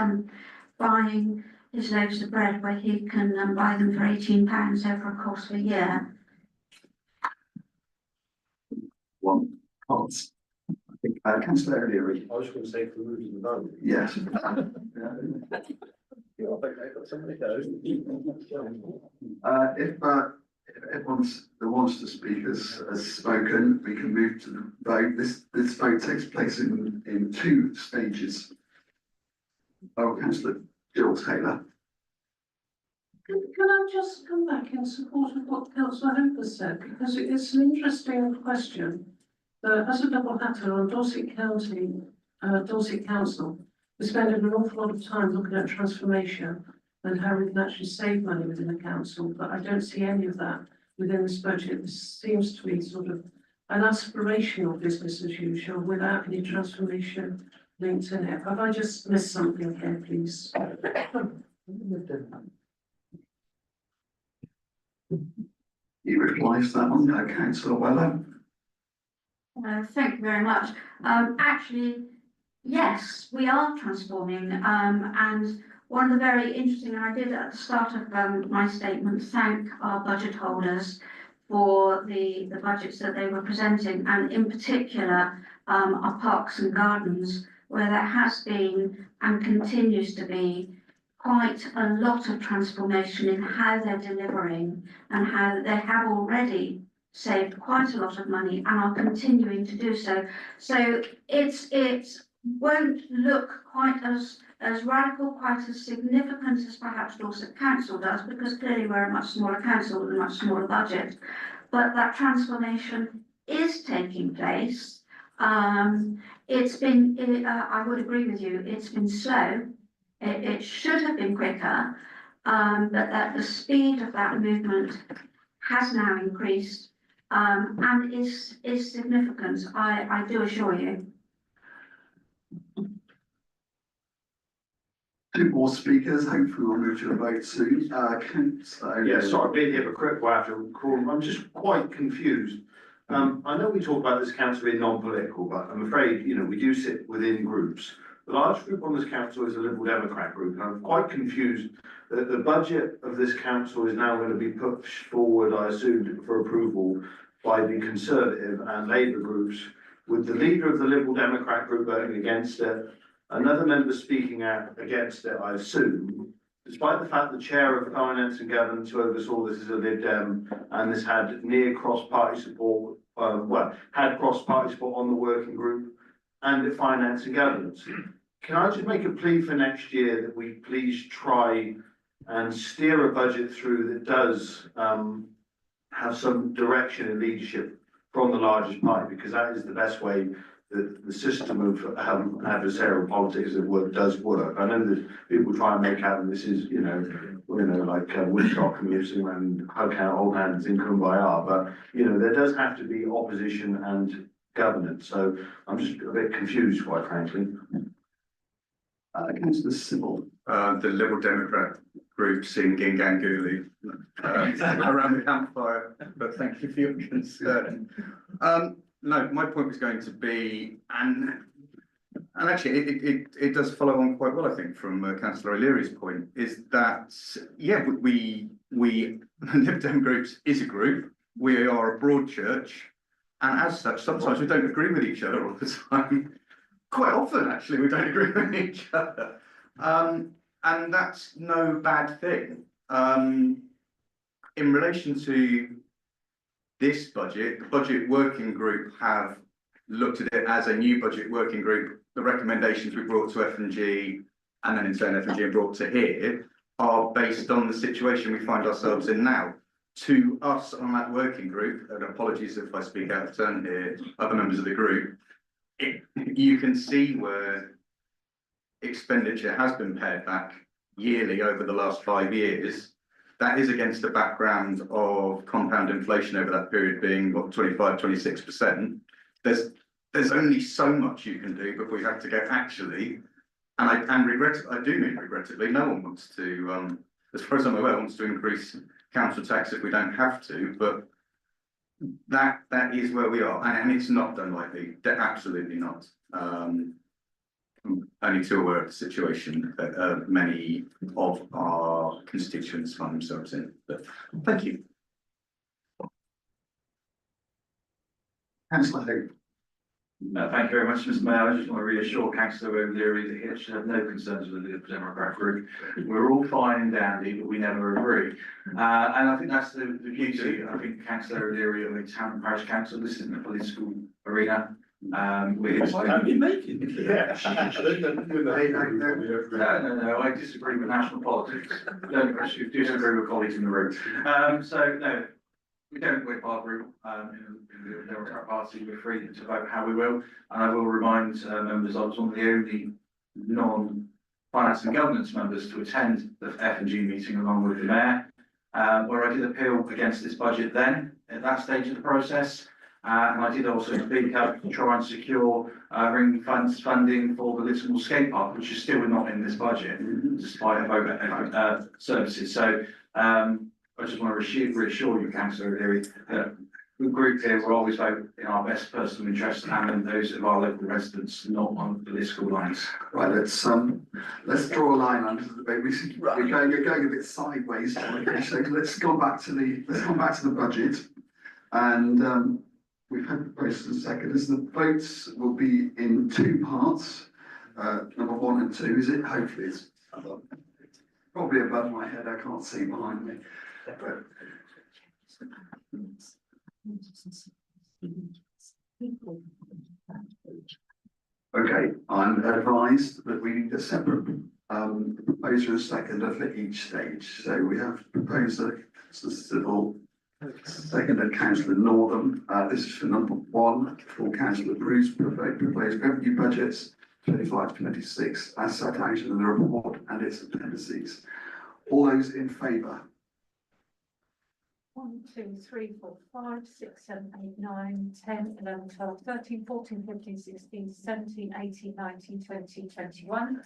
buying his loaves of bread, where he can buy them for £18 over a course of a year. One, I Councillor O'Leary. I was going to say for moving the vote. Yes. If everyone's that wants to speak has spoken, we can move to the vote. This vote takes place in two stages. Oh, Councillor Jill Taylor. Can I just come back in support of what Councillor Hooper said, because it's an interesting question. As a double hatter on Dorset County, Dorset Council, we're spending an awful lot of time looking at transformation and how we can actually save money within the council, but I don't see any of that within this budget. This seems to be sort of an aspirational business as usual without any transformation linked in it. Have I just missed something here, please? You reply to that one, Councillor Weller. Thank you very much. Actually, yes, we are transforming, and one of the very interesting, and I did at the start of my statement, thank our budget holders for the budgets that they were presenting, and in particular, our parks and gardens, where there has been and continues to be quite a lot of transformation in how they're delivering and how they have already saved quite a lot of money and are continuing to do so. So it won't look quite as radical, quite as significant as perhaps Dorset Council does, because clearly we're a much smaller council with a much smaller budget. But that transformation is taking place. It's been, I would agree with you, it's been slow. It should have been quicker, but that the speed of that movement has now increased, and is significant, I do assure you. Two more speakers, hopefully we'll move to a vote soon. Councillor Yeah, O'Leary. sorry, being hypocritical after call, I'm just quite confused. I know we talk about this council being non-political, but I'm afraid, you know, we do sit within groups. The large group on this council is a Liberal Democrat group, and I'm quite confused that the budget of this council is now going to be put forward, I assume, for approval by the Conservative and Labour groups, with the leader of the Liberal Democrat group voting against it, another member speaking out against it, I assume, despite the fact the chair of Finance and Governance who oversaw this is a Lib Dem, and this had near cross-party support, had cross-party support on the working group and at Finance and Governance. Can I just make a plea for next year that we please try and steer a budget through that does have some direction and leadership from the largest party, because that is the best way that the system of adversarial politics does work. I know that people try and make out that this is, like Woodstock commuting and hug out old hands in Kumbaya, but there does have to be opposition and governance. So I'm just a bit confused, quite frankly. Councillor Sybil. The Liberal Democrat group singing Ganguly around the campfire, but thank you for your concern. No, my point was going to be, and actually it does follow on quite well, I think, from Councillor O'Leary's point, is that, yeah, we Lib Dem groups is a group, we are a broad church, and as such, sometimes we don't agree with each other all the time. Quite often, actually, we don't agree with each other. And that's no bad thing. In relation to this budget, the budget working group have looked at it as a new budget working group. The recommendations we brought to F&G, and then in turn F&G brought to here, are based on the situation we find ourselves in now. To us on that working group, and apologies if I speak out of turn here, other members of the group, you can see where expenditure has been pared back yearly over the last 5 years. That is against a background of compound inflation over that period being, what, 25, 26%. There's only so much you can do before you have to go, actually, I do mean regrettably, no one wants to, as far as I'm aware, wants to increase council tax if we don't have to, but that is where we are, and it's not done lightly. Absolutely not. I'm only too aware of the situation that many of our constituents find themselves in. But thank you. Councillor Hope. No, thank you very much, Mr. Mayor. I just want to reassure Councillor O'Leary that he should have no concerns with the Liberal Democrat group. We're all fine and dandy, but we never agree. And I think that's the beauty. I think Councillor O'Leary of the Town and Parish Council, this isn't a political arena. We're making it? Yeah. No, I disagree with national politics. Don't disagree with colleagues in the room. So no, we don't whip our group in the Democrat Party. We're free to vote how we will. And I will remind members I was one of the only non-finance and governance members to attend the F&G meeting along with the mayor, where I did appeal against this budget then at that stage of the process. And I did also speak up to try and secure ring funding for the Little skate park, which is still not in this budget, despite a vote services. So I just want to reassure you, Councillor O'Leary, that the group here will always vote in our best personal interests and in those of our local residents, not on political lines. Right, let's draw a line under the debate. You're going a bit sideways. Okay, so let's go back to the budget. And we've had proposals and seconders. The votes will be in two parts. Number 1 and 2, is it? Hopefully it's probably above my head. I can't see behind me. But okay, I'm advised that we need a separate proposer and seconder for each stage. So we have proposer, Civil, seconded Councillor Northam. This is for number 1 for Councillor Bruce, proposed revenue budgets 25-26 as set out in the report and its appendices. All those in favour? 1, 2, 3, 4, 5, 6, 7, 8, 9, 10, 11, 12, 13, 14, 15, 16, 17, 18, 19, 20, 21.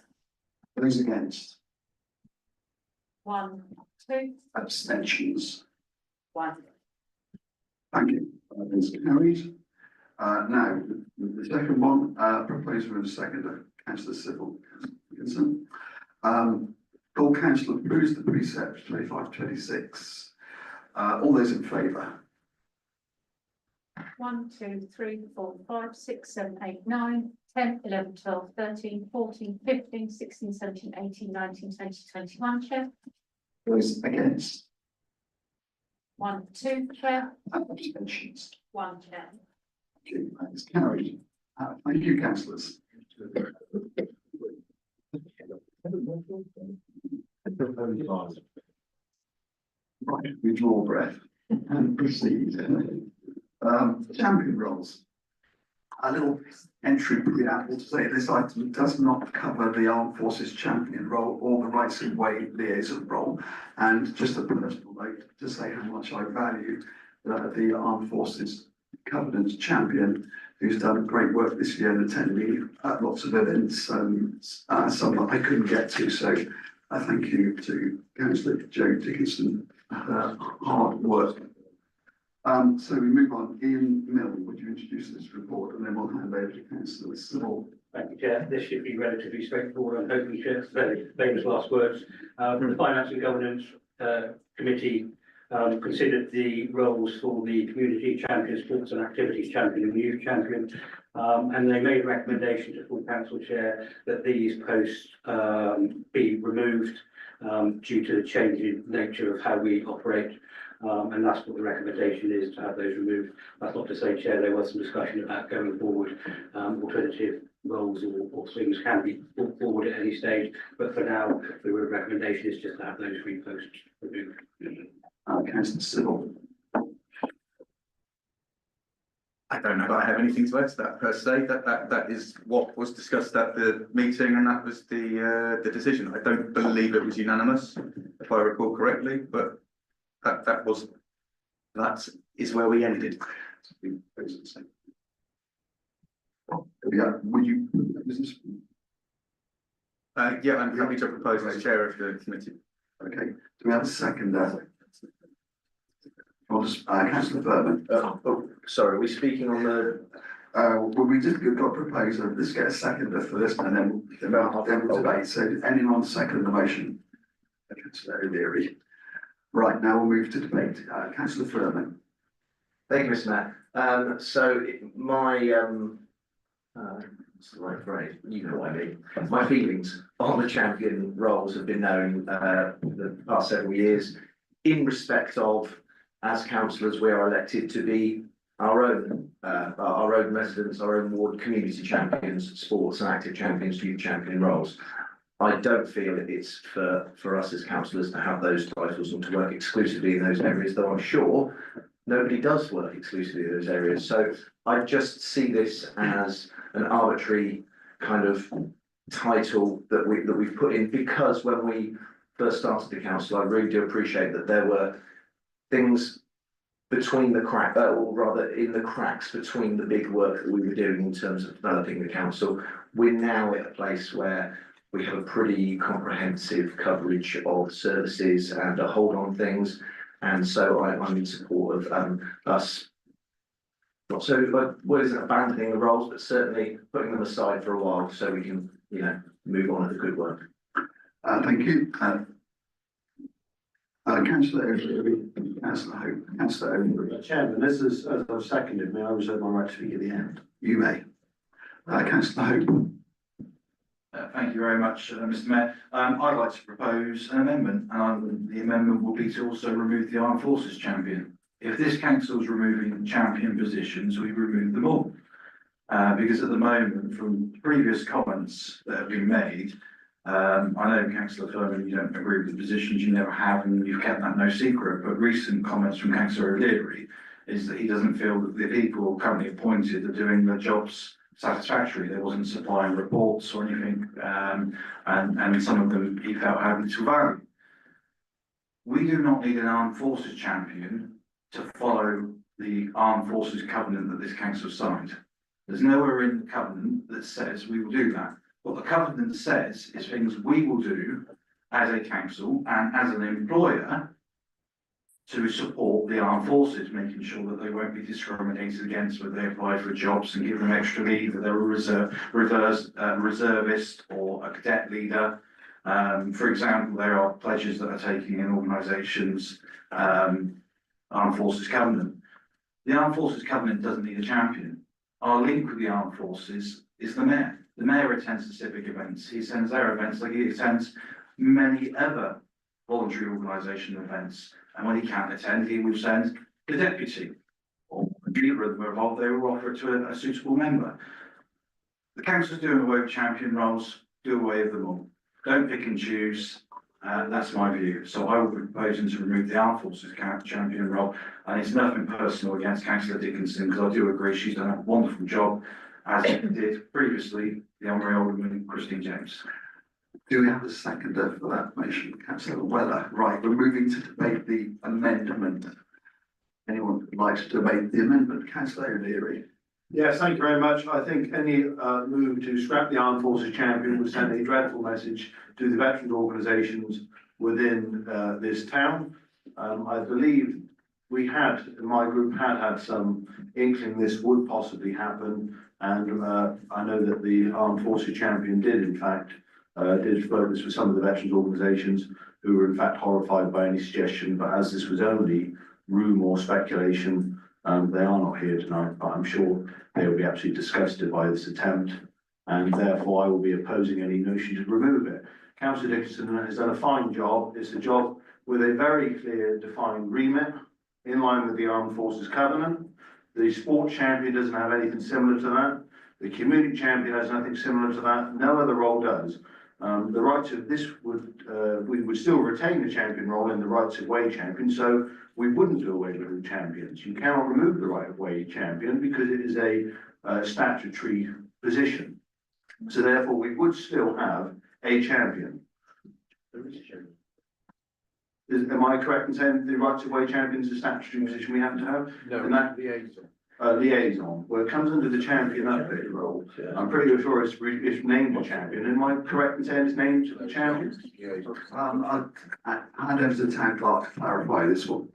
Those against? 1, 2. Abstentions? 1. Thank you. That is carried. Now, the second one, proposer and seconder, Councillor Civil. Full Councillor approves the precept 25-26. All those in favour? 1, 2, 3, 4, 5, 6, 7, 8, 9, 10, 11, 12, 13, 14, 15, 16, 17, 18, 19, 20, 21, Chair. Those against? 1, 2, Chair. Abstentions? 1, Chair. Thank you. That is carried. Thank you, councillors. Right, we draw breath and proceed. Champion roles. A little entry preamble to say this item does not cover the Armed Forces champion role or the Rights of Way liaison role. And just a personal note to say how much I value the Armed Forces Covenant champion, who's done great work this year and attending lots of events, some that I couldn't get to. So thank you to Councillor Jo Dickinson. Hard work. So we move on. Ian Mill, would you introduce this report, and then we'll hand over to Councillor Civil. Thank you, Chair. This should be relatively straightforward. I'm hoping, Chair, very famous last words. The Finance and Governance Committee considered the roles for the Community Champion, Sports and Activities Champion and Youth Champion, and they made a recommendation to full Council Chair that these posts be removed due to the changing nature of how we operate. And that's what the recommendation is, to have those removed. That's not to say, Chair, there was some discussion about going forward, alternative roles or things can be put forward at any stage, but for now, the recommendation is just to have those 3 posts removed. Councillor Civil. I don't know if I have anything to add to that per se. That is what was discussed at the meeting, and that was the decision. I don't believe it was unanimous, if I recall correctly, but that is where we ended. Yeah, would you? Yeah, I'm happy to propose as chair of the committee. Okay. Do we have a second? Councillor Berman. Sorry, are we speaking on the? Well, we just got a proposer. Let's get a seconder first, and then we'll debate. So, anyone on second the motion? Councillor O'Leary. Right, now we'll move to debate. Councillor Furman. Thank you, Mr. Mayor. So my what's the right phrase, you know what I mean. My feelings on the champion roles have been known, the past several years in respect of, as councillors, we are elected to be our own residents, our own ward community champions, sports and active champions, youth champion roles. I don't feel that it's for us as councillors to have those titles and to work exclusively in those areas, though I'm sure nobody does work exclusively in those areas. So I just see this as an arbitrary kind of title that we've put in, because when we first started the council, I really do appreciate that there were things between the crack, or rather in the cracks between the big work that we were doing in terms of developing the council. We're now at a place where we have a pretty comprehensive coverage of services and a hold on things. And so I'm in support of us, not so, what is it, abandoning the roles, but certainly putting them aside for a while so we can, you know, move on to the good work. Thank you. Councillor O'Leary, Councillor Hope, Councillor O'Leary. Chairman, this is, as I've seconded, may I reserve my right to speak at the end? You may. Councillor Hope. Thank you very much, Mr. Mayor. I'd like to propose an amendment, and the amendment will be to also remove the Armed Forces champion. If this council is removing champion positions, we remove them all. Because at the moment, from previous comments that have been made, I know Councillor Furman, you don't agree with the positions, you never have, and you've kept that no secret, but recent comments from Councillor O'Leary is that he doesn't feel that the people currently appointed are doing their jobs satisfactory. They wasn't supplying reports or anything, and some of them he felt had little value. We do not need an Armed Forces champion to follow the Armed Forces covenant that this council signed. There's nowhere in the covenant that says we will do that. What the covenant says is things we will do as a council and as an employer to support the armed forces, making sure that they won't be discriminated against when they apply for jobs and give them extra leave, that they're a reservist or a cadet leader. For example, there are pledges that are taking in organisations, Armed Forces Covenant. The Armed Forces Covenant doesn't need a champion. Our link with the Armed Forces is the Mayor. The Mayor attends the civic events. He attends their events like he attends many other voluntary organisation events. And when he can't attend, he will send the deputy, or neither of them are involved, they will offer it to a suitable member. The council's doing away with champion roles, do away with them all. Don't pick and choose. That's my view. So I will be proposing to remove the Armed Forces champion role. And it's nothing personal against Councillor Dickinson, because I do agree she's done a wonderful job, as did previously the Honourable Alderman Christine James. Do we have a seconder for that motion? Councillor Weller. Right, we're moving to debate the amendment. Anyone would like to debate the amendment? Councillor O'Leary. Yes, thank you very much. I think any move to scrap the Armed Forces champion would send a dreadful message to the veterans organisations within this town. I believe my group had some inkling this would possibly happen, and I know that the Armed Forces champion did in fact did float this with some of the veterans organisations who were in fact horrified by any suggestion, but as this was only rumour or speculation, they are not here tonight, but I'm sure they will be absolutely disgusted by this attempt, and therefore I will be opposing any notion to remove it. Councillor Dickinson has done a fine job. It's a job with a very clear defined remit in line with the Armed Forces Covenant. The sports champion doesn't have anything similar to that. The community champion has nothing similar to that. No other role does. The rights of this we would still retain the champion role in the rights of way champion, so we wouldn't do away with the champions. You cannot remove the right of way champion because it is a statutory position. So therefore, we would still have a champion. Am I correct in saying the rights of way champion is a statutory position we have to have? No, and that liaison. Liaison, well, it comes under the champion update role. I'm pretty sure it's named a champion. Am I correct in saying it's named a champion? I'll hand over to the town clerk to clarify this one.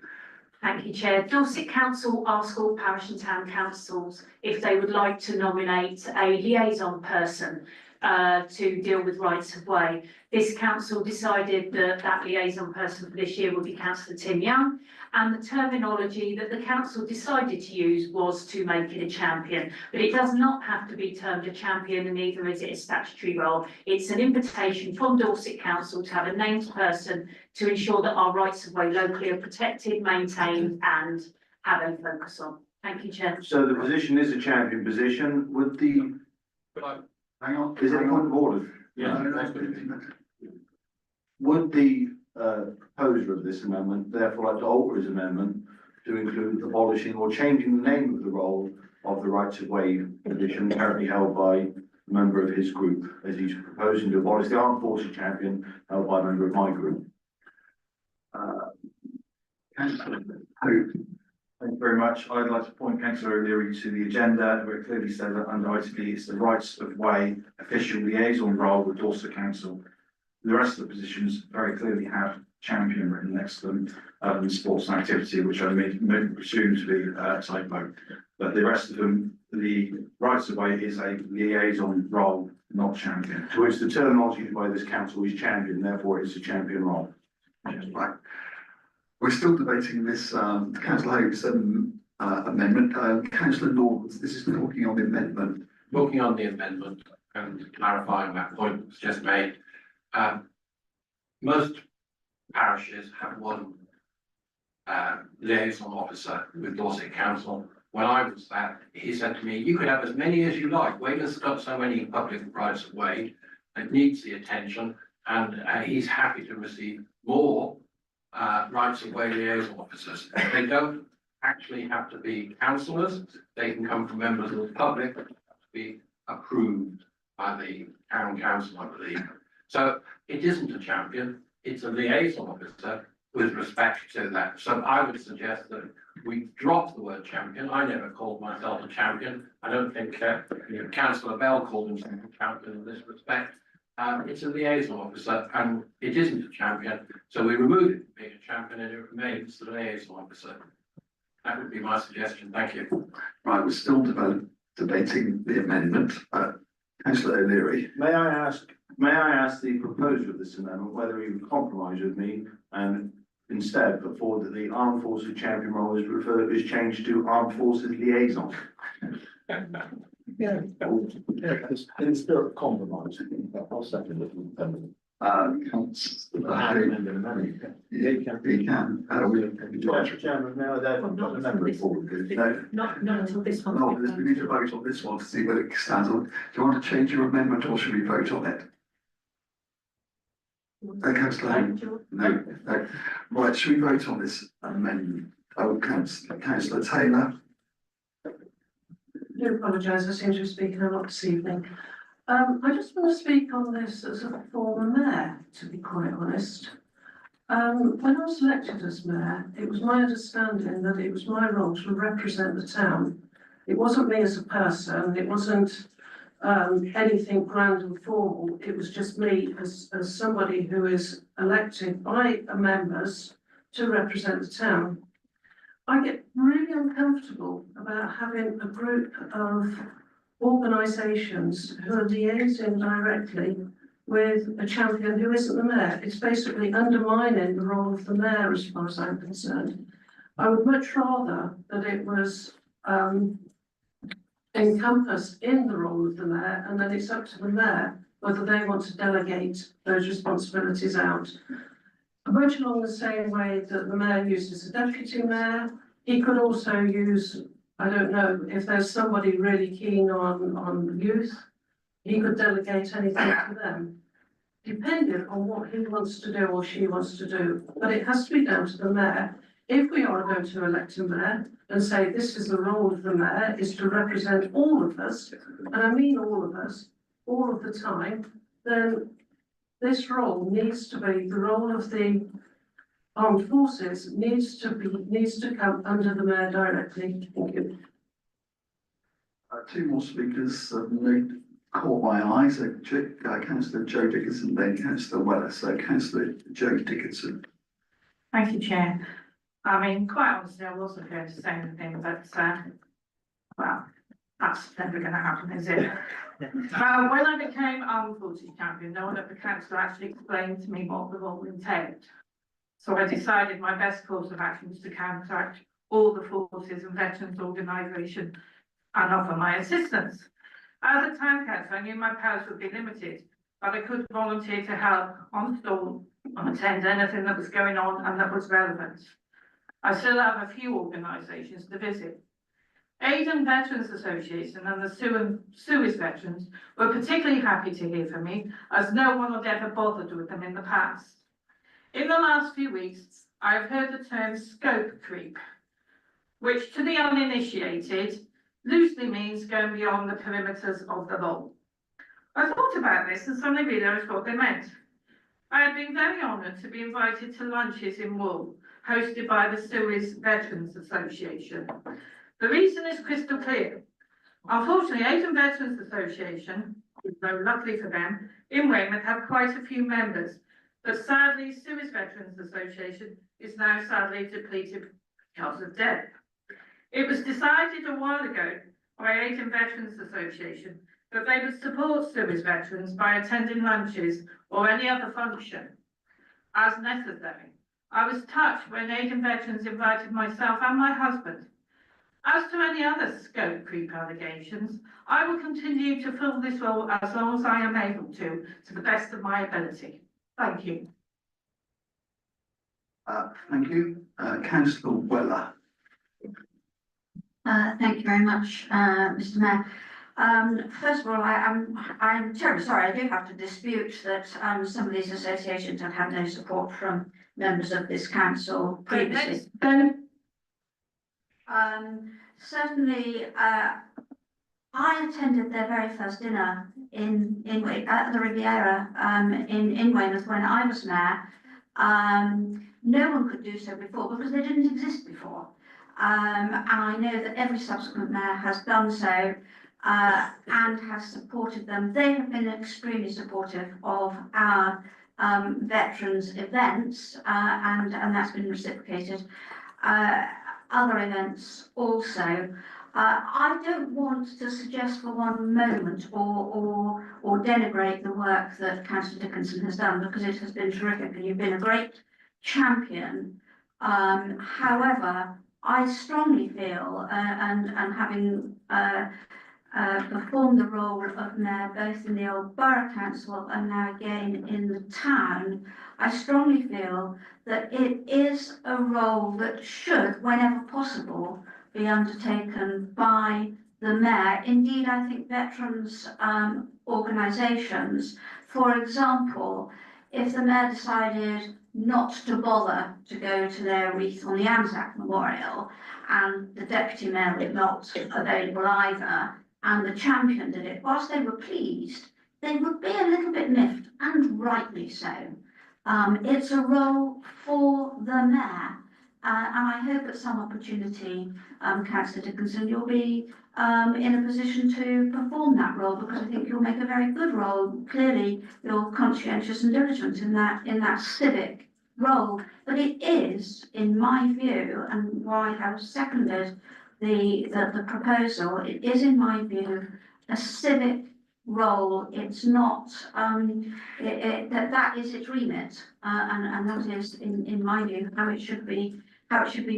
Thank you, Chair. Dorset Council ask all parish and town councils if they would like to nominate a liaison person to deal with rights of way. This council decided that that liaison person for this year would be Councillor Tim Young, and the terminology that the council decided to use was to make it a champion. But it does not have to be termed a champion, and neither is it a statutory role. It's an invitation from Dorset Council to have a named person to ensure that our rights of way locally are protected, maintained, and have a focus on. Thank you, Chair. So the position is a champion position. Would the, Hang on. is it a point of order? Would the proposer of this amendment therefore like to alter his amendment to include abolishing or changing the name of the role of the rights of way position currently held by a member of his group, as he's proposing to abolish the armed forces champion held by a member of my group? Councillor Hope. Thank you very much. I'd like to point Councillor O'Leary to the agenda where it clearly says that under item B, it's the rights of way official liaison role with Dorset Council. The rest of the positions very clearly have champion written next to them, sports and activity, which I presume to be a typo. But the rest of them, the rights of way is a liaison role, not champion. To which the terminology by this council is champion, therefore it's a champion role. Right. We're still debating this, Councillor Hope's amendment. Councillor North, this is talking on the amendment. Talking on the amendment and clarifying that point that was just made. Most parishes have one liaison officer with Dorset Council. When I was there, he said to me, you could have as many as you like. Weymouth's got so many public rights of way, it needs the attention, and he's happy to receive more rights of way liaison officers. They don't actually have to be councillors, they can come from members of the public, have to be approved by the town council, I believe. So it isn't a champion, it's a liaison officer with respect to that. So I would suggest that we drop the word champion. I never called myself a champion. I don't think Councillor Bell called himself a champion in this respect. It's a liaison officer and it isn't a champion. So we remove it from being a champion and it remains the liaison officer. That would be my suggestion. Thank you. Right, we're still debating the amendment. Councillor O'Leary. May I ask the proposer of this amendment whether he would compromise with me and instead put forward that the armed forces champion role is changed to armed forces liaison? Yeah, in the spirit of compromise, I'll second it. Councillor Hope. Yeah, you can. Mr. Chairman, now that Not member forward. Not until this one. No, we need to vote on this one to see whether it stands on. Do you want to change your amendment or should we vote on it? Councillor Hope? No. Right, should we vote on this amendment? Oh, Councillor Taylor. I do apologise, I seem to be speaking a lot this evening. I just want to speak on this as a former mayor, to be quite honest. When I was elected as mayor, it was my understanding that it was my role to represent the town. It wasn't me as a person, it wasn't anything grand and formal, it was just me as somebody who is elected by members to represent the town. I get really uncomfortable about having a group of organisations who are liaising directly with a champion who isn't the mayor. It's basically undermining the role of the mayor as far as I'm concerned. I would much rather that it was encompassed in the role of the mayor, and then it's up to the mayor whether they want to delegate those responsibilities out. Much along the same way that the mayor uses a deputy mayor, he could also use, I don't know, if there's somebody really keen on youth, he could delegate anything to them, depending on what he wants to do or she wants to do. But it has to be down to the mayor. If we are going to elect a mayor and say this is the role of the mayor, is to represent all of us, and I mean all of us, all of the time, then this role needs to be, the role of the armed forces needs to come under the mayor directly. Thank you. Two more speakers caught my eye. So Councillor Joe Dickinson, then Councillor Weller. So Councillor Joe Dickinson. Thank you, Chair. I mean, quite honestly, I wasn't going to say anything, but well, That's never gonna happen, is it? When I became armed forces champion, no one at the council actually explained to me what the role entailed. So I decided my best course of action was to contact all the forces and veterans organisation and offer my assistance. As a town council, I knew my powers would be limited, but I could volunteer to help on stall and attend anything that was going on and that was relevant. I still have a few organisations to visit. Aidan Veterans Association and the Suez Veterans were particularly happy to hear from me, as no one had ever bothered with them in the past. In the last few weeks, I have heard the term scope creep, which to the uninitiated loosely means going beyond the perimeters of the role. I thought about this and suddenly realised what they meant. I had been very honoured to be invited to lunches in Wool, hosted by the Suez Veterans Association. The reason is crystal clear. Unfortunately, Aidan Veterans Association, though luckily for them, in Weymouth have quite a few members, but sadly, Suez Veterans Association is now sadly depleted because of death. It was decided a while ago by Aidan Veterans Association that they would support Suez veterans by attending lunches or any other function as necessary. I was touched when Aidan Veterans invited myself and my husband. As to any other scope creep allegations, I will continue to fill this role as long as I am able to the best of my ability. Thank you. Thank you. Councillor Weller. Thank you very much, Mr. Mayor. First of all, I'm terribly sorry. I do have to dispute that some of these associations have had no support from members of this council previously. Certainly, I attended their very first dinner at the Riviera in Weymouth when I was mayor. No one could do so before because they didn't exist before. And I know that every subsequent mayor has done so and has supported them. They have been extremely supportive of our veterans events and that's been reciprocated. Other events also. I don't want to suggest for one moment or denigrate the work that Councillor Dickinson has done because it has been terrific and you've been a great champion. However, I strongly feel, and having performed the role of mayor both in the old borough council and now again in the town, I strongly feel that it is a role that should, whenever possible, be undertaken by the mayor. Indeed, I think veterans organisations, for example, if the mayor decided not to bother to go to their wreath on the Anzac Memorial and the deputy mayor was not available either and the champion did it, whilst they were pleased, they would be a little bit miffed, and rightly so. It's a role for the mayor, and I hope at some opportunity, Councillor Dickinson, you'll be in a position to perform that role because I think you'll make a very good role. Clearly, you're conscientious and diligent in that civic role, but it is, in my view, and why I have seconded the proposal, it is, in my view, a civic role. It's not that is its remit, and that is, in my view, how it should be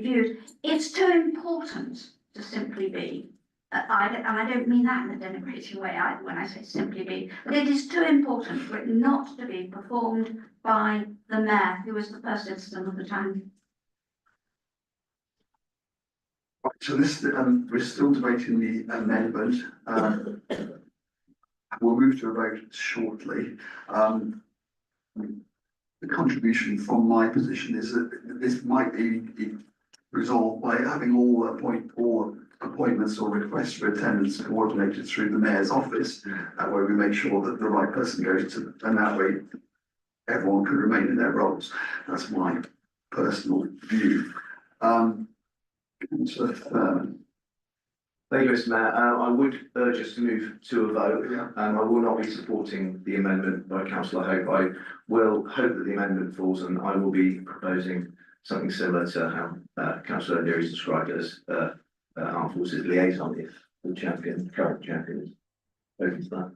viewed. It's too important to simply be. And I don't mean that in a denigrating way either when I say simply be, but it is too important for it not to be performed by the mayor, who is the first citizen of the town. Right, so this, we're still debating the amendment. We'll move to a vote shortly. The contribution from my position is that this might be resolved by having all appointments or requests for attendance coordinated through the mayor's office, where we make sure that the right person goes to, and that way everyone can remain in their roles. That's my personal view. Councillor Thurman. Thank you, Mr. Mayor. I would urge us to move to a vote. I will not be supporting the amendment by Councillor Hope. I will hope that the amendment falls, and I will be proposing something similar to how Councillor O'Leary described it as Armed Forces liaison, if the champion, current champions. Open to that.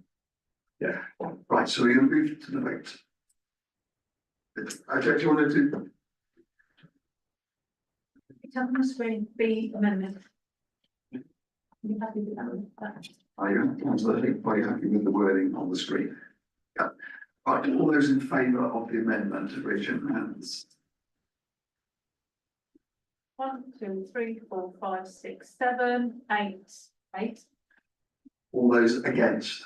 Yeah, right, so we're gonna move to the vote. Okay, do you want to do? It's on the screen, the amendment. You happy with that? Are you, councillor, are you happy with the wording on the screen? Yeah. Right, all those in favour of the amendment, raise your hands. 1, 2, 3, 4, 5, 6, 7, 8, 8. All those against?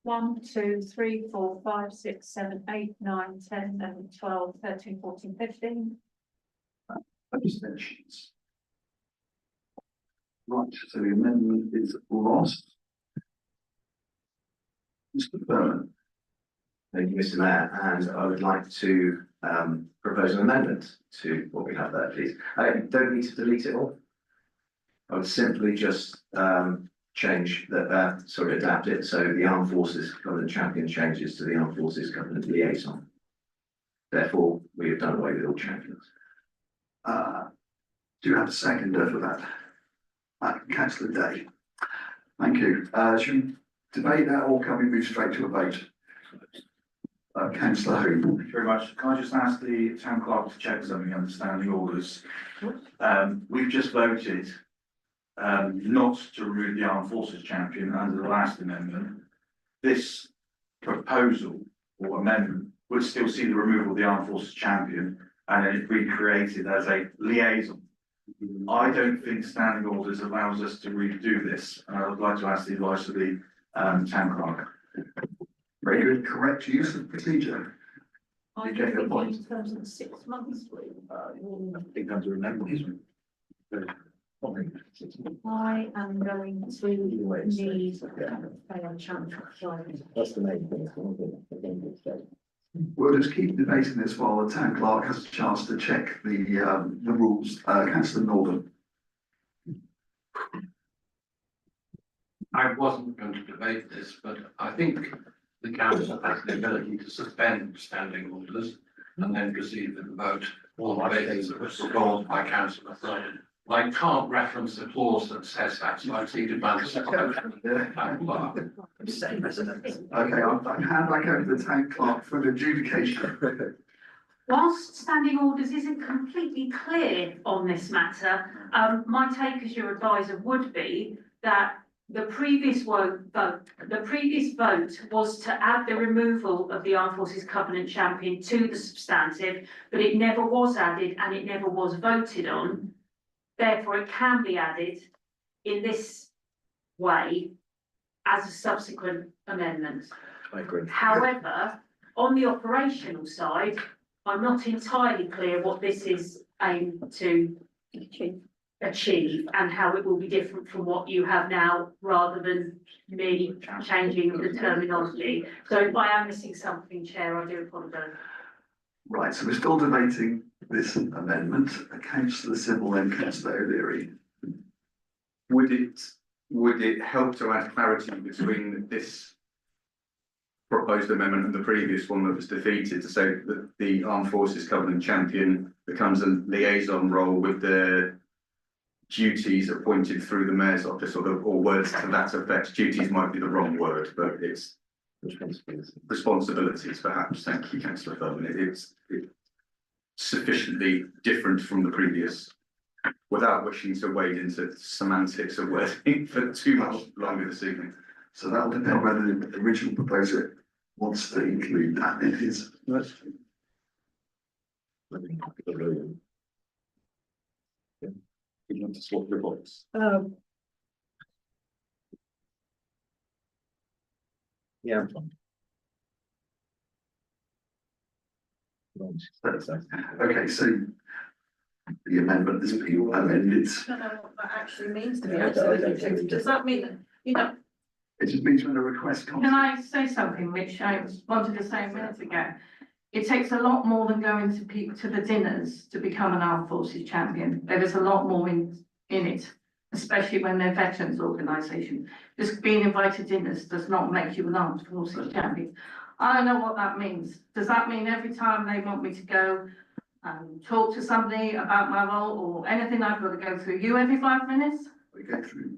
1, 2, 3, 4, 5, 6, 7, 8, 9, 10, 11, 12, 13, 14, 15. Abstentions. Right, so the amendment is lost. Mr. Berman. Thank you, Mr. Mayor, and I would like to propose an amendment to what we have there, please. I don't need to delete it all. I would simply just change that, adapt it, so the Armed Forces Covenant Champion changes to the Armed Forces Covenant Liaison. Therefore, we have done away with all champions. Do you have a seconder for that? Councillor Day. Thank you. Should we debate that or can we move straight to a vote? Councillor Hope. Thank you very much. Can I just ask the town clerk to check something, understand the orders? We've just voted not to remove the Armed Forces Champion under the last amendment. This proposal or amendment would still see the removal of the Armed Forces Champion and then it recreated as a liaison. I don't think standing orders allows us to redo this, and I would like to ask the advice of the town clerk. Very good, correct use of procedure. I get your think point. in terms of 6 months. I think under amendment. I am going to need a chance. That's the main thing. We'll just keep debating this while the town clerk has a chance to check the rules. Councillor Northern. I wasn't going to debate this, but I think the council has the ability to suspend standing orders and then proceed with the vote on the basis that was proposed by councillor Thorne. I can't reference the clause that says that, so I've ceded my Okay, I'll hand back over to the town clerk for the adjudication. Whilst standing orders isn't completely clear on this matter, my take as your advisor would be that the previous vote was to add the removal of the Armed Forces Covenant Champion to the substantive, but it never was added and it never was voted on. Therefore, it can be added in this way as a subsequent amendment. I agree. However, on the operational side, I'm not entirely clear what this is aimed to achieve and how it will be different from what you have now, rather than me changing the terminology. So if I am missing something, Chair, I do apologise. Right, so we're still debating this amendment. Councillor Sybil and Councillor O'Leary. Would it help to add clarity between this proposed amendment and the previous one that was defeated, to say that the Armed Forces Covenant Champion becomes a liaison role with the duties appointed through the Mayor's office, or words to that effect? Duties might be the wrong word, but it's responsibilities perhaps. Thank you, Councillor Thurman. It's sufficiently different from the previous, without wishing to wade into semantics of wording for too much longer this evening. So that will depend whether the original proposer wants to include that in his. You want to swap your voice? Yeah. Okay, so the amendment is being amended. I don't know what that actually means to be absolutely true. Does that mean, you know, It just means when a request comes. Can I say something which I wanted to say a minute ago? It takes a lot more than going to the dinners to become an Armed Forces Champion. There is a lot more in it, especially when they're veterans organisation. Just being invited to dinners does not make you an Armed Forces Champion. I don't know what that means. Does that mean every time they want me to go and talk to somebody about my role or anything, I've got to go through you every 5 minutes? we go through.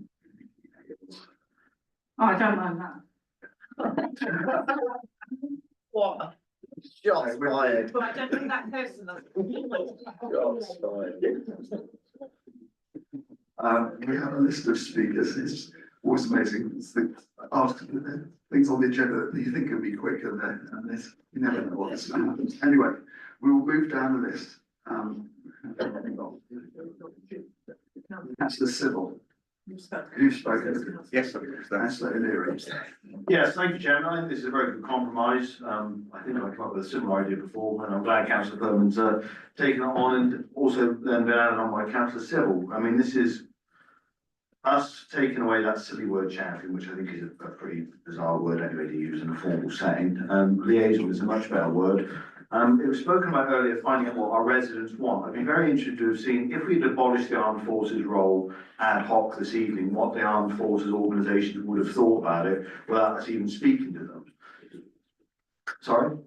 Oh, I don't mind that. What? Shots fired. But I don't think that personal. Shots fired. We have a list of speakers, it's always amazing, it's the, ask things on the agenda that you think will be quick and this, you never know what's going to happen. Anyway, we will move down the list. Councillor Civil. You've spoken. Yes, Councillor O'Leary. Yes, thank you, Chairman. I think this is a very good compromise. I think I came up with a similar idea before, and I'm glad Councillor Thurman's taken it on and also then been added on by Councillor Civil. I mean, this is us taking away that silly word champion, which I think is a pretty bizarre word anyway to use in a formal setting. Liaison is a much better word. It was spoken about earlier, finding out what our residents want. I'd be very interested to have seen, if we'd abolished the armed forces role ad hoc this evening, what the armed forces organisations would have thought about it without us even speaking to them. Sorry?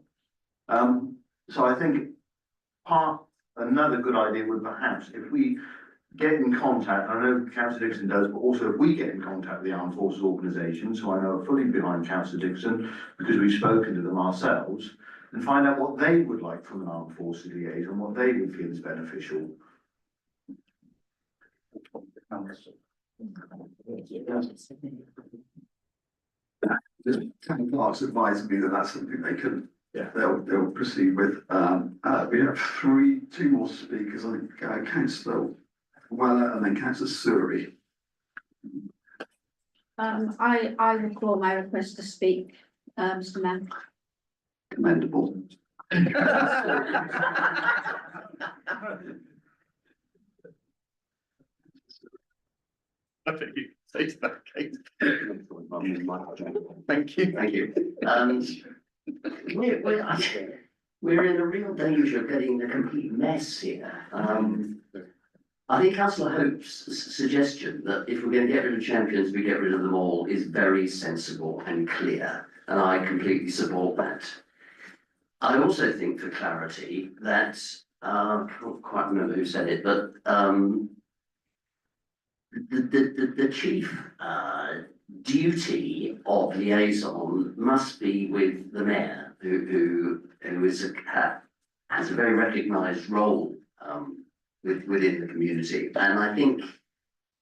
So I think another good idea would perhaps, if we get in contact, I know Councillor Dixon does, but also if we get in contact with the armed forces organisations, who I know are fully behind Councillor Dixon, because we've spoken to them ourselves, and find out what they would like from an armed forces liaison, what they would feel is beneficial. The town clerks advised me that that's something they can, they'll proceed with. We have two more speakers, I think, Councillor Weller and then Councillor Surrey. I withdraw my request to speak, Mr. Mayor. Commendable. I think you say to that, Kate. Thank you. Thank you. We're in a real danger of getting a complete mess here. I think Councillor Hope's suggestion that if we're going to get rid of champions, we get rid of them all is very sensible and clear, and I completely support that. I also think, for clarity, that I can't quite remember who said it, but the chief duty of liaison must be with the mayor, who has a very recognised role within the community. And I think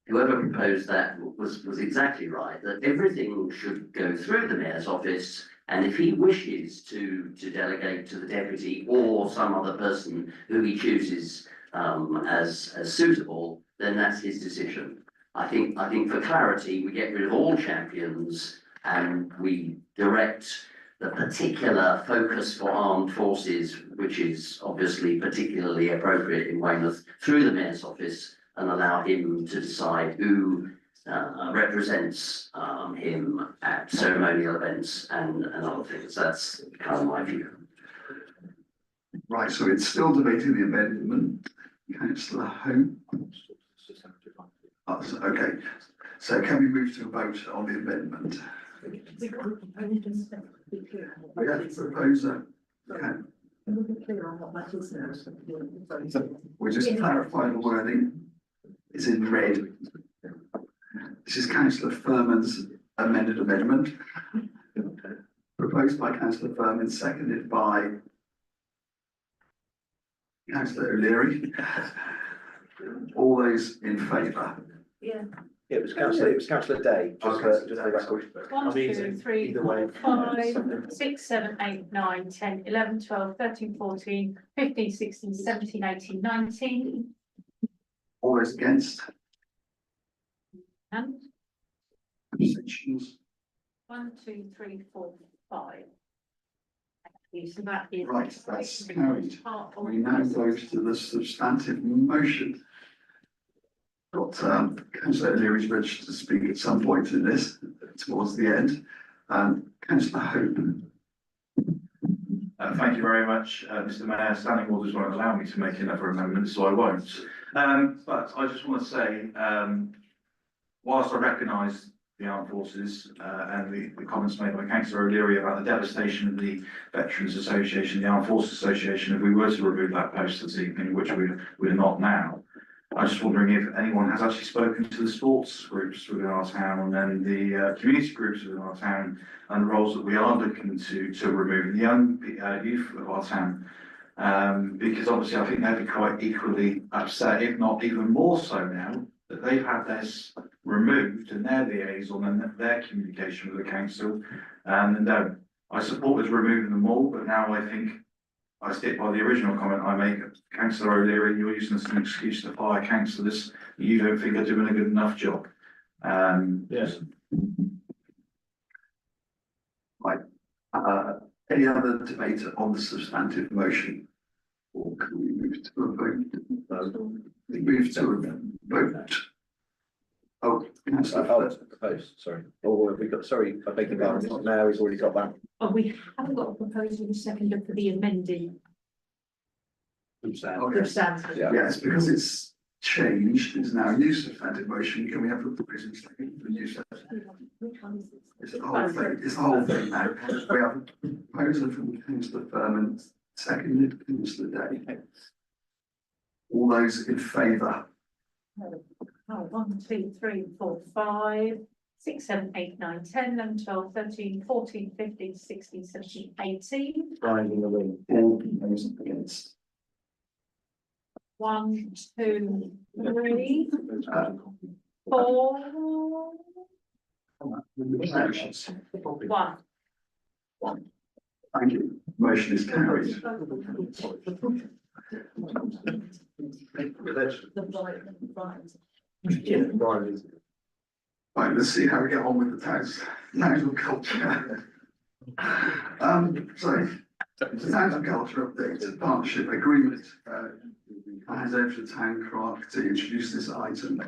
whoever proposed that was exactly right, that everything should go through the mayor's office. And if he wishes to delegate to the deputy or some other person who he chooses as suitable, then that's his decision. I think for clarity, we get rid of all champions and we direct the particular focus for armed forces, which is obviously particularly appropriate in Weymouth, through the mayor's office, and allow him to decide who represents him at ceremonial events and other things. That's kind of my view. Right, so it's still debating the amendment. Councillor Home. Oh, okay, so can we move to a vote on the amendment? Proposer. Okay. We're just clarifying the wording. It's in red. This is Councillor Furman's amended amendment. Proposed by Councillor Furman, seconded by Councillor O'Leary. All those in favour? Yeah. It was Councillor Day, just for the record. 1, 2, 3, 4, 5, 6, 7, 8, 9, 10, 11, 12, 13, 14, 15, 16, 17, 18, 19. All those against? And Abstentions? 1, 2, 3, 4, 5. So that is Right, that's carried. We now go to the substantive motion. Got Councillor O'Leary's registered to speak at some point in this, towards the end. Councillor Hope. Thank you very much, Mr. Mayor. Standing orders won't allow me to make another amendment, so I won't. But I just want to say, whilst I recognise the armed forces and the comments made by Councillor O'Leary about the devastation of the Veterans Association, the Armed Forces Association, if we were to remove that post this evening, which we're not now, I'm just wondering if anyone has actually spoken to the sports groups within our town and the community groups within our town and the roles that we are looking to remove, the young youth of our town. Because obviously I think they'd be quite equally upset, if not even more so now, that they've had this removed and their liaison and their communication with the council. And I supported removing them all, but now I think I stick by the original comment I make. Councillor O'Leary, you're using this as an excuse to fire councillors that you don't think are doing a good enough job. Yes. Right, any other debate on the substantive motion? Or can we move to a vote? We move to a vote. Oh, Propose, sorry. Or we got, sorry, I beg your pardon, now he's already got that. Oh, we haven't got a proposal in second for the amending. Substantive. Yes, because it's changed, it's now a new substantive motion, can we have the proposal second for the new substantive? Which one is it? It's the whole thing, it's the whole thing now. We have a proposal from councillor Furman, seconded councillor Day. All those in favour? Oh, 1, 2, 3, 4, 5, 6, 7, 8, 9, 10, 11, 12, 13, 14, 15, 16, 17, 18. Finding the wing. All those against? 1, 2, 3, 4. 1. Thank you. Motion is carried. Right, let's see how we get on with the town's culture. So, the town's culture update partnership agreement. I hand over to the town clerk to introduce this item.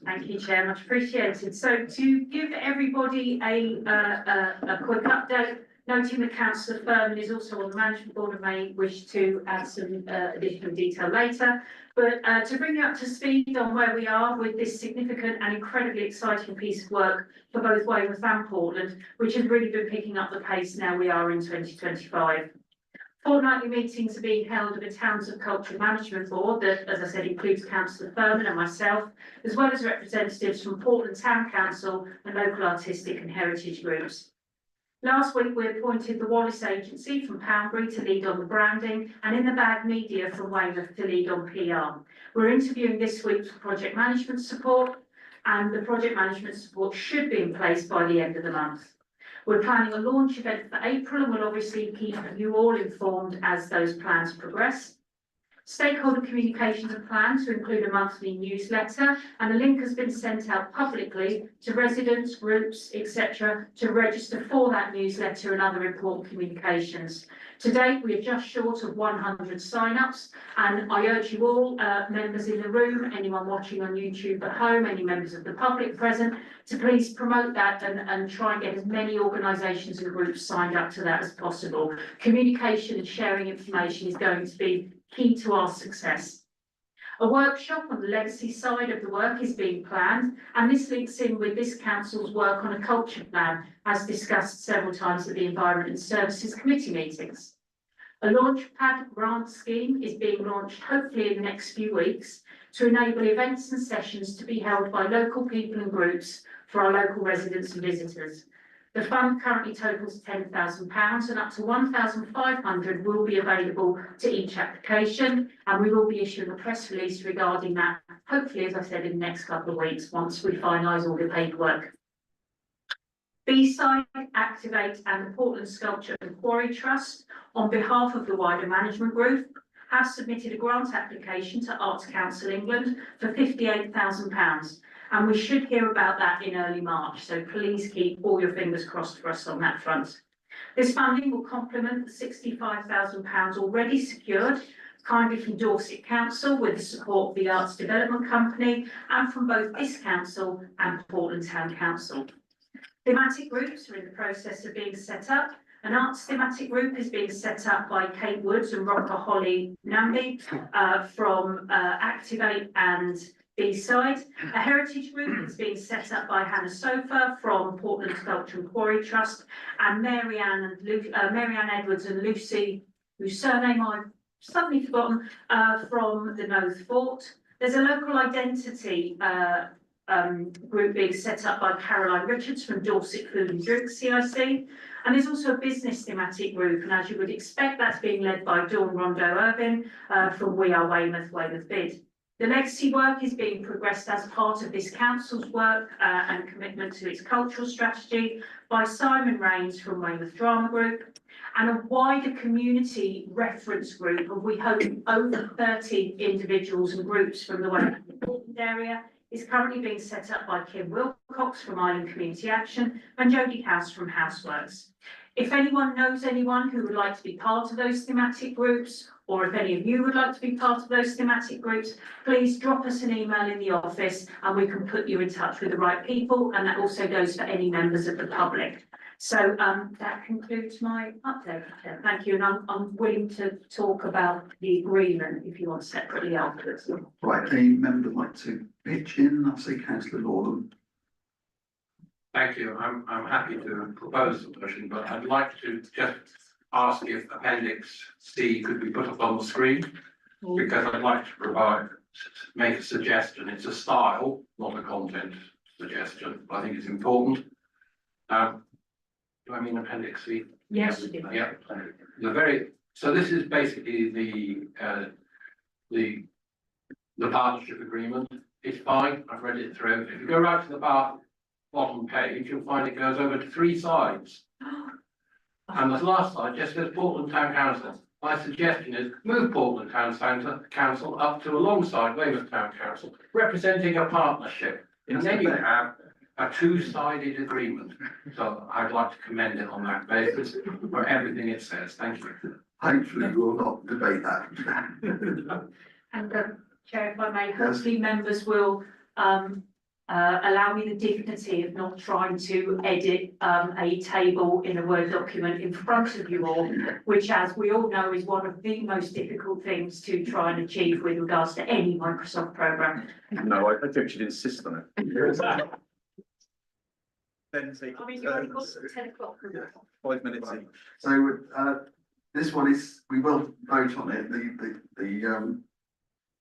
Thank you, Chair, much appreciated. So to give everybody a quick update, noting that Councillor Furman is also on the management board and may wish to add some additional detail later. But to bring you up to speed on where we are with this significant and incredibly exciting piece of work for both Weymouth and Portland, which has really been picking up the pace now we are in 2025. Fortnightly meetings are being held of the Towns of Culture Management Board that, as I said, includes Councillor Furman and myself, as well as representatives from Portland Town Council and local artistic and heritage groups. Last week, we appointed the Wallace Agency from Poundbury to lead on the branding and In the Bag Media from Weymouth to lead on PR. We're interviewing this week for project management support, and the project management support should be in place by the end of the month. We're planning a launch event for April and we'll obviously keep you all informed as those plans progress. Stakeholder communications are planned to include a monthly newsletter, and a link has been sent out publicly to residents, groups, etc. to register for that newsletter and other important communications. To date, we are just short of 100 sign-ups, and I urge you all, members in the room, anyone watching on YouTube at home, any members of the public present, to please promote that and try and get as many organisations and groups signed up to that as possible. Communication and sharing information is going to be key to our success. A workshop on the legacy side of the work is being planned, and this links in with this council's work on a culture plan, as discussed several times at the Environment and Services Committee meetings. A Launchpad grant scheme is being launched hopefully in the next few weeks to enable events and sessions to be held by local people and groups for our local residents and visitors. The fund currently totals £10,000 and up to £1,500 will be available to each application, and we will be issuing a press release regarding that, hopefully, as I said, in the next couple of weeks once we finalise all the paperwork. B-Side, Activate and the Portland Sculpture and Quarry Trust, on behalf of the wider management group, have submitted a grant application to Arts Council England for £58,000. And we should hear about that in early March, so please keep all your fingers crossed for us on that front. This funding will complement the £65,000 already secured, kindly from Dorset Council with the support of the Arts Development Company and from both this council and Portland Town Council. Thematic groups are in the process of being set up. An arts thematic group is being set up by Kate Woods and Rocker Holly Namby from Activate and B-Side. A heritage group is being set up by Hannah Sofa from Portland Sculpture and Quarry Trust, and Marianne Edwards and Lucy, whose surname I've suddenly forgotten, from the Noth Fort. There's a local identity group being set up by Caroline Richards from Dorset Food and Drink CIC. And there's also a business thematic group, and as you would expect, that's being led by Dawn Rondo Irvin from We Are Weymouth, Weymouth Bid. The legacy work is being progressed as part of this council's work and commitment to its cultural strategy by Simon Rains from Weymouth Drama Group, and a wider community reference group of, we hope, over 30 individuals and groups from the Weymouth area is currently being set up by Kim Wilcox from Island Community Action and Jodie House from Houseworks. If anyone knows anyone who would like to be part of those thematic groups, or if any of you would like to be part of those thematic groups, please drop us an email in the office and we can put you in touch with the right people, and that also goes for any members of the public. So that concludes my update. Thank you, and I'm willing to talk about the agreement if you want separately afterwards. Right, any member would like to pitch in? I'll say councillor Lawland. Thank you. I'm happy to propose the motion, but I'd like to just ask if Appendix C could be put up on the screen, because I'd like to make a suggestion. It's a style, not a content suggestion. I think it's important. Do I mean Appendix C? Yes, you do. Yeah. So this is basically the partnership agreement. It's fine. I've read it through. If you go right to the bottom page, you'll find it goes over to 3 sides. And the last slide just says Portland Town Council. My suggestion is move Portland Town Council up to alongside Weymouth Town Council, representing a partnership. And then you have a 2-sided agreement. So I'd like to commend it on that basis for everything it says. Thank you. Hopefully we will not debate that. And Chair, if I may, hopefully members will allow me the dignity of not trying to edit a table in a Word document in front of you all, which, as we all know, is one of the most difficult things to try and achieve with regards to any Microsoft program. No, I think she'd insist on it. Then take I mean, you only got 10 o'clock. 5 minutes in. So this one is, we will vote on it.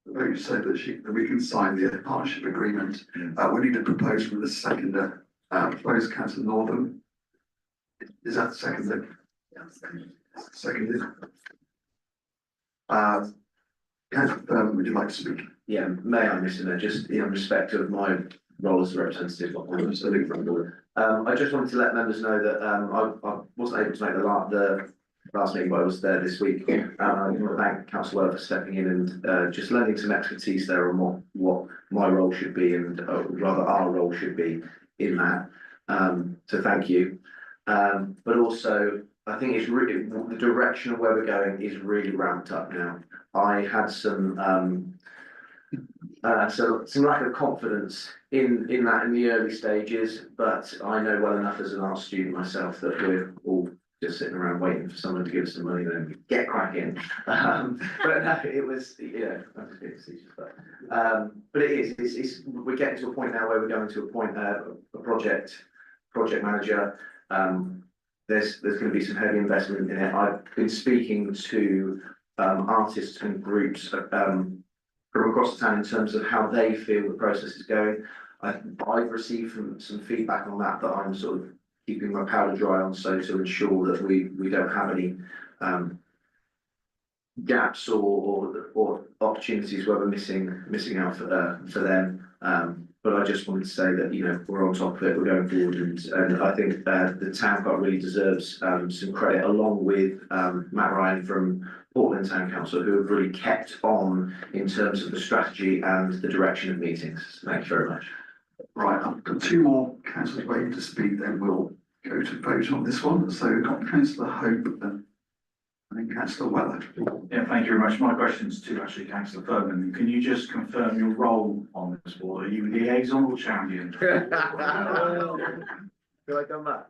The vote said that we can sign the partnership agreement. We need a proposal from the seconder. Proposed councillor Northern. Is that seconded? Seconded. Councillor Furman, would you like to speak? Yeah, may I, Mr. Mayor, just in respect of my role as a representative of the board. I just wanted to let members know that I wasn't able to make the last meeting, but I was there this week. I want to thank Councillor Weller for stepping in and just lending some expertise there on what my role should be, and rather our role should be in that. So thank you. But also, I think it's really, the direction of where we're going is really ramped up now. I had some lack of confidence in that in the early stages, but I know well enough as an art student myself that we're all just sitting around waiting for someone to give us some money, then get cracking. But no, it was, but it is, we're getting to a point now where we're going to appoint a project manager. There's going to be some heavy investment in it. I've been speaking to artists and groups from across the town in terms of how they feel the process is going. I've received some feedback on that I'm sort of keeping my powder dry on, so to ensure that we don't have any gaps or opportunities where we're missing out for them. But I just wanted to say that, you know, we're on top of it, we're going forward, and I think the town part really deserves some credit, along with Matt Ryan from Portland Town Council, who have really kept on in terms of the strategy and the direction of meetings. Thank you very much. Right, I've got 2 more councillors waiting to speak, then we'll go to vote on this one. So we've got Councillor Hope and then Councillor Weller. Yeah, thank you very much. My question's to actually Councillor Furman. Can you just confirm your role on this board? Are you liaison or champion? Feel like I'm that?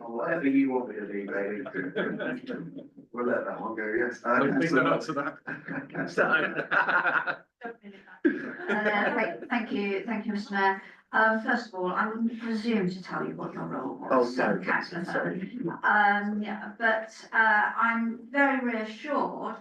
Whatever you want me to do, baby. We'll let that one go, yes. Thank you, Mr. Mayor. First of all, I wouldn't presume to tell you what your role was, Councillor Furman. Yeah, but I'm very reassured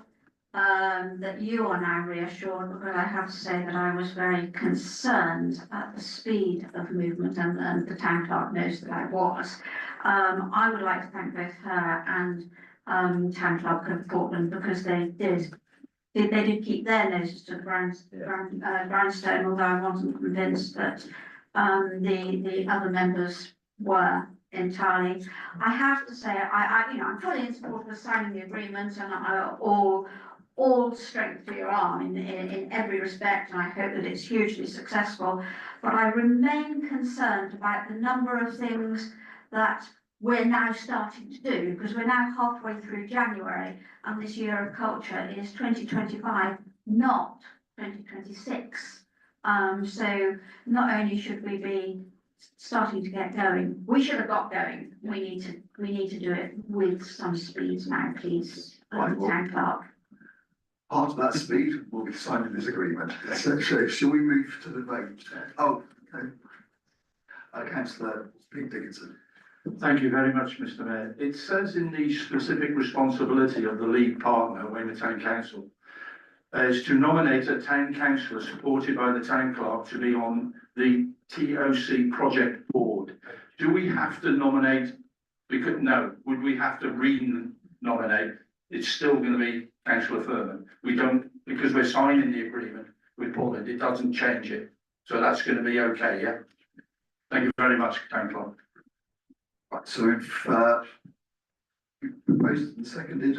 that you are now reassured, but I have to say that I was very concerned at the speed of movement, and the town clerk knows that I was. I would like to thank both her and town clerk of Portland, because they did keep their noses to the grindstone, although I wasn't convinced that the other members were entirely. I have to say, I'm fully in support of signing the agreement, and all strength to your arm in every respect, and I hope that it's hugely successful. But I remain concerned about the number of things that we're now starting to do, because we're now halfway through January, and this year of culture is 2025, not 2026. So not only should we be starting to get going, we should have got going. We need to do it with some speed now, please, town clerk. Part of that speed will be signing this agreement. So shall we move to the vote? Oh, okay. Councillor Pete Dickinson. Thank you very much, Mr. Mayor. It says in the specific responsibility of the lead partner, Weymouth Town Council, is to nominate a town councillor supported by the town clerk to be on the TOC project board. Do we have to nominate? No. Would we have to re-nominate? It's still going to be Councillor Furman. We don't, because we're signing the agreement with Portland, it doesn't change it. So that's going to be okay, yeah? Thank you very much, town clerk. Right, so if proposed and seconded,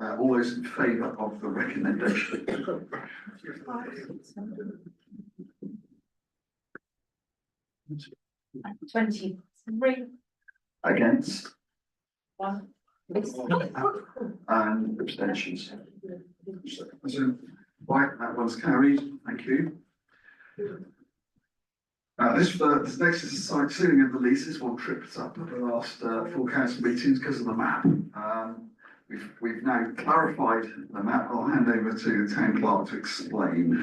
all those in favour of the recommendation? 23. Against? 1. And abstentions? So, right, that one's carried, thank you. This next is the site sealing of the leases. One tripped up at the last full council meetings because of the map. We've now clarified the map. I'll hand over to the town clerk to explain.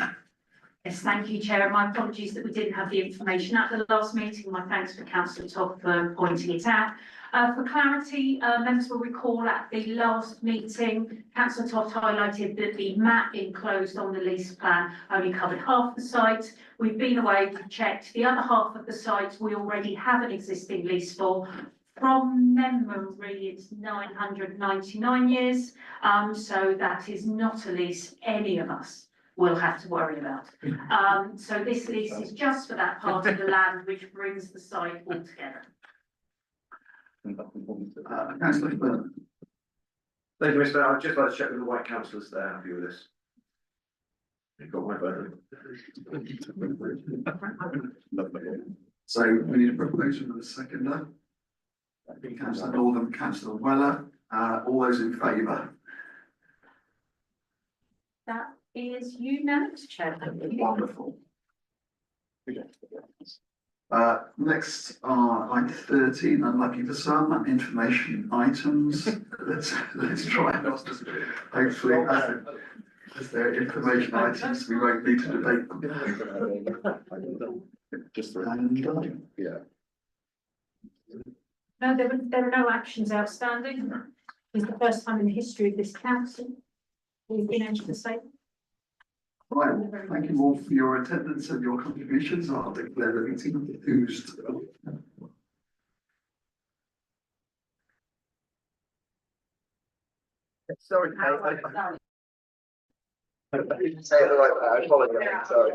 Yes, thank you, Chair. My apologies that we didn't have the information at the last meeting. My thanks for Councillor Todd for pointing it out. For clarity, members will recall at the last meeting, Councillor Todd highlighted that the map enclosed on the lease plan only covered half the site. We've been away, we've checked the other half of the site. We already have an existing lease for. From memory, it's 999 years. So that is not a lease any of us will have to worry about. So this lease is just for that part of the land which brings the site all together. Councillor Furman. Thank you, Mr. I'd just like to check with the white councillors they're happy with this. You've got my vote. So we need a proposal and a seconder. Councillor Northern, Councillor Weller, all those in favour? That is unanimous, Chair. Wonderful. Next are item 13, unlucky for some, information items. Let's try not to, hopefully, as they're information items, we won't need to debate them. Yeah. No, there are no actions outstanding. It's the first time in the history of this council we've been able to say. Right, thank you all for your attendance and your contributions. I'll declare the meeting closed. Sorry, Kate. I didn't say it the right way. I apologize. Sorry.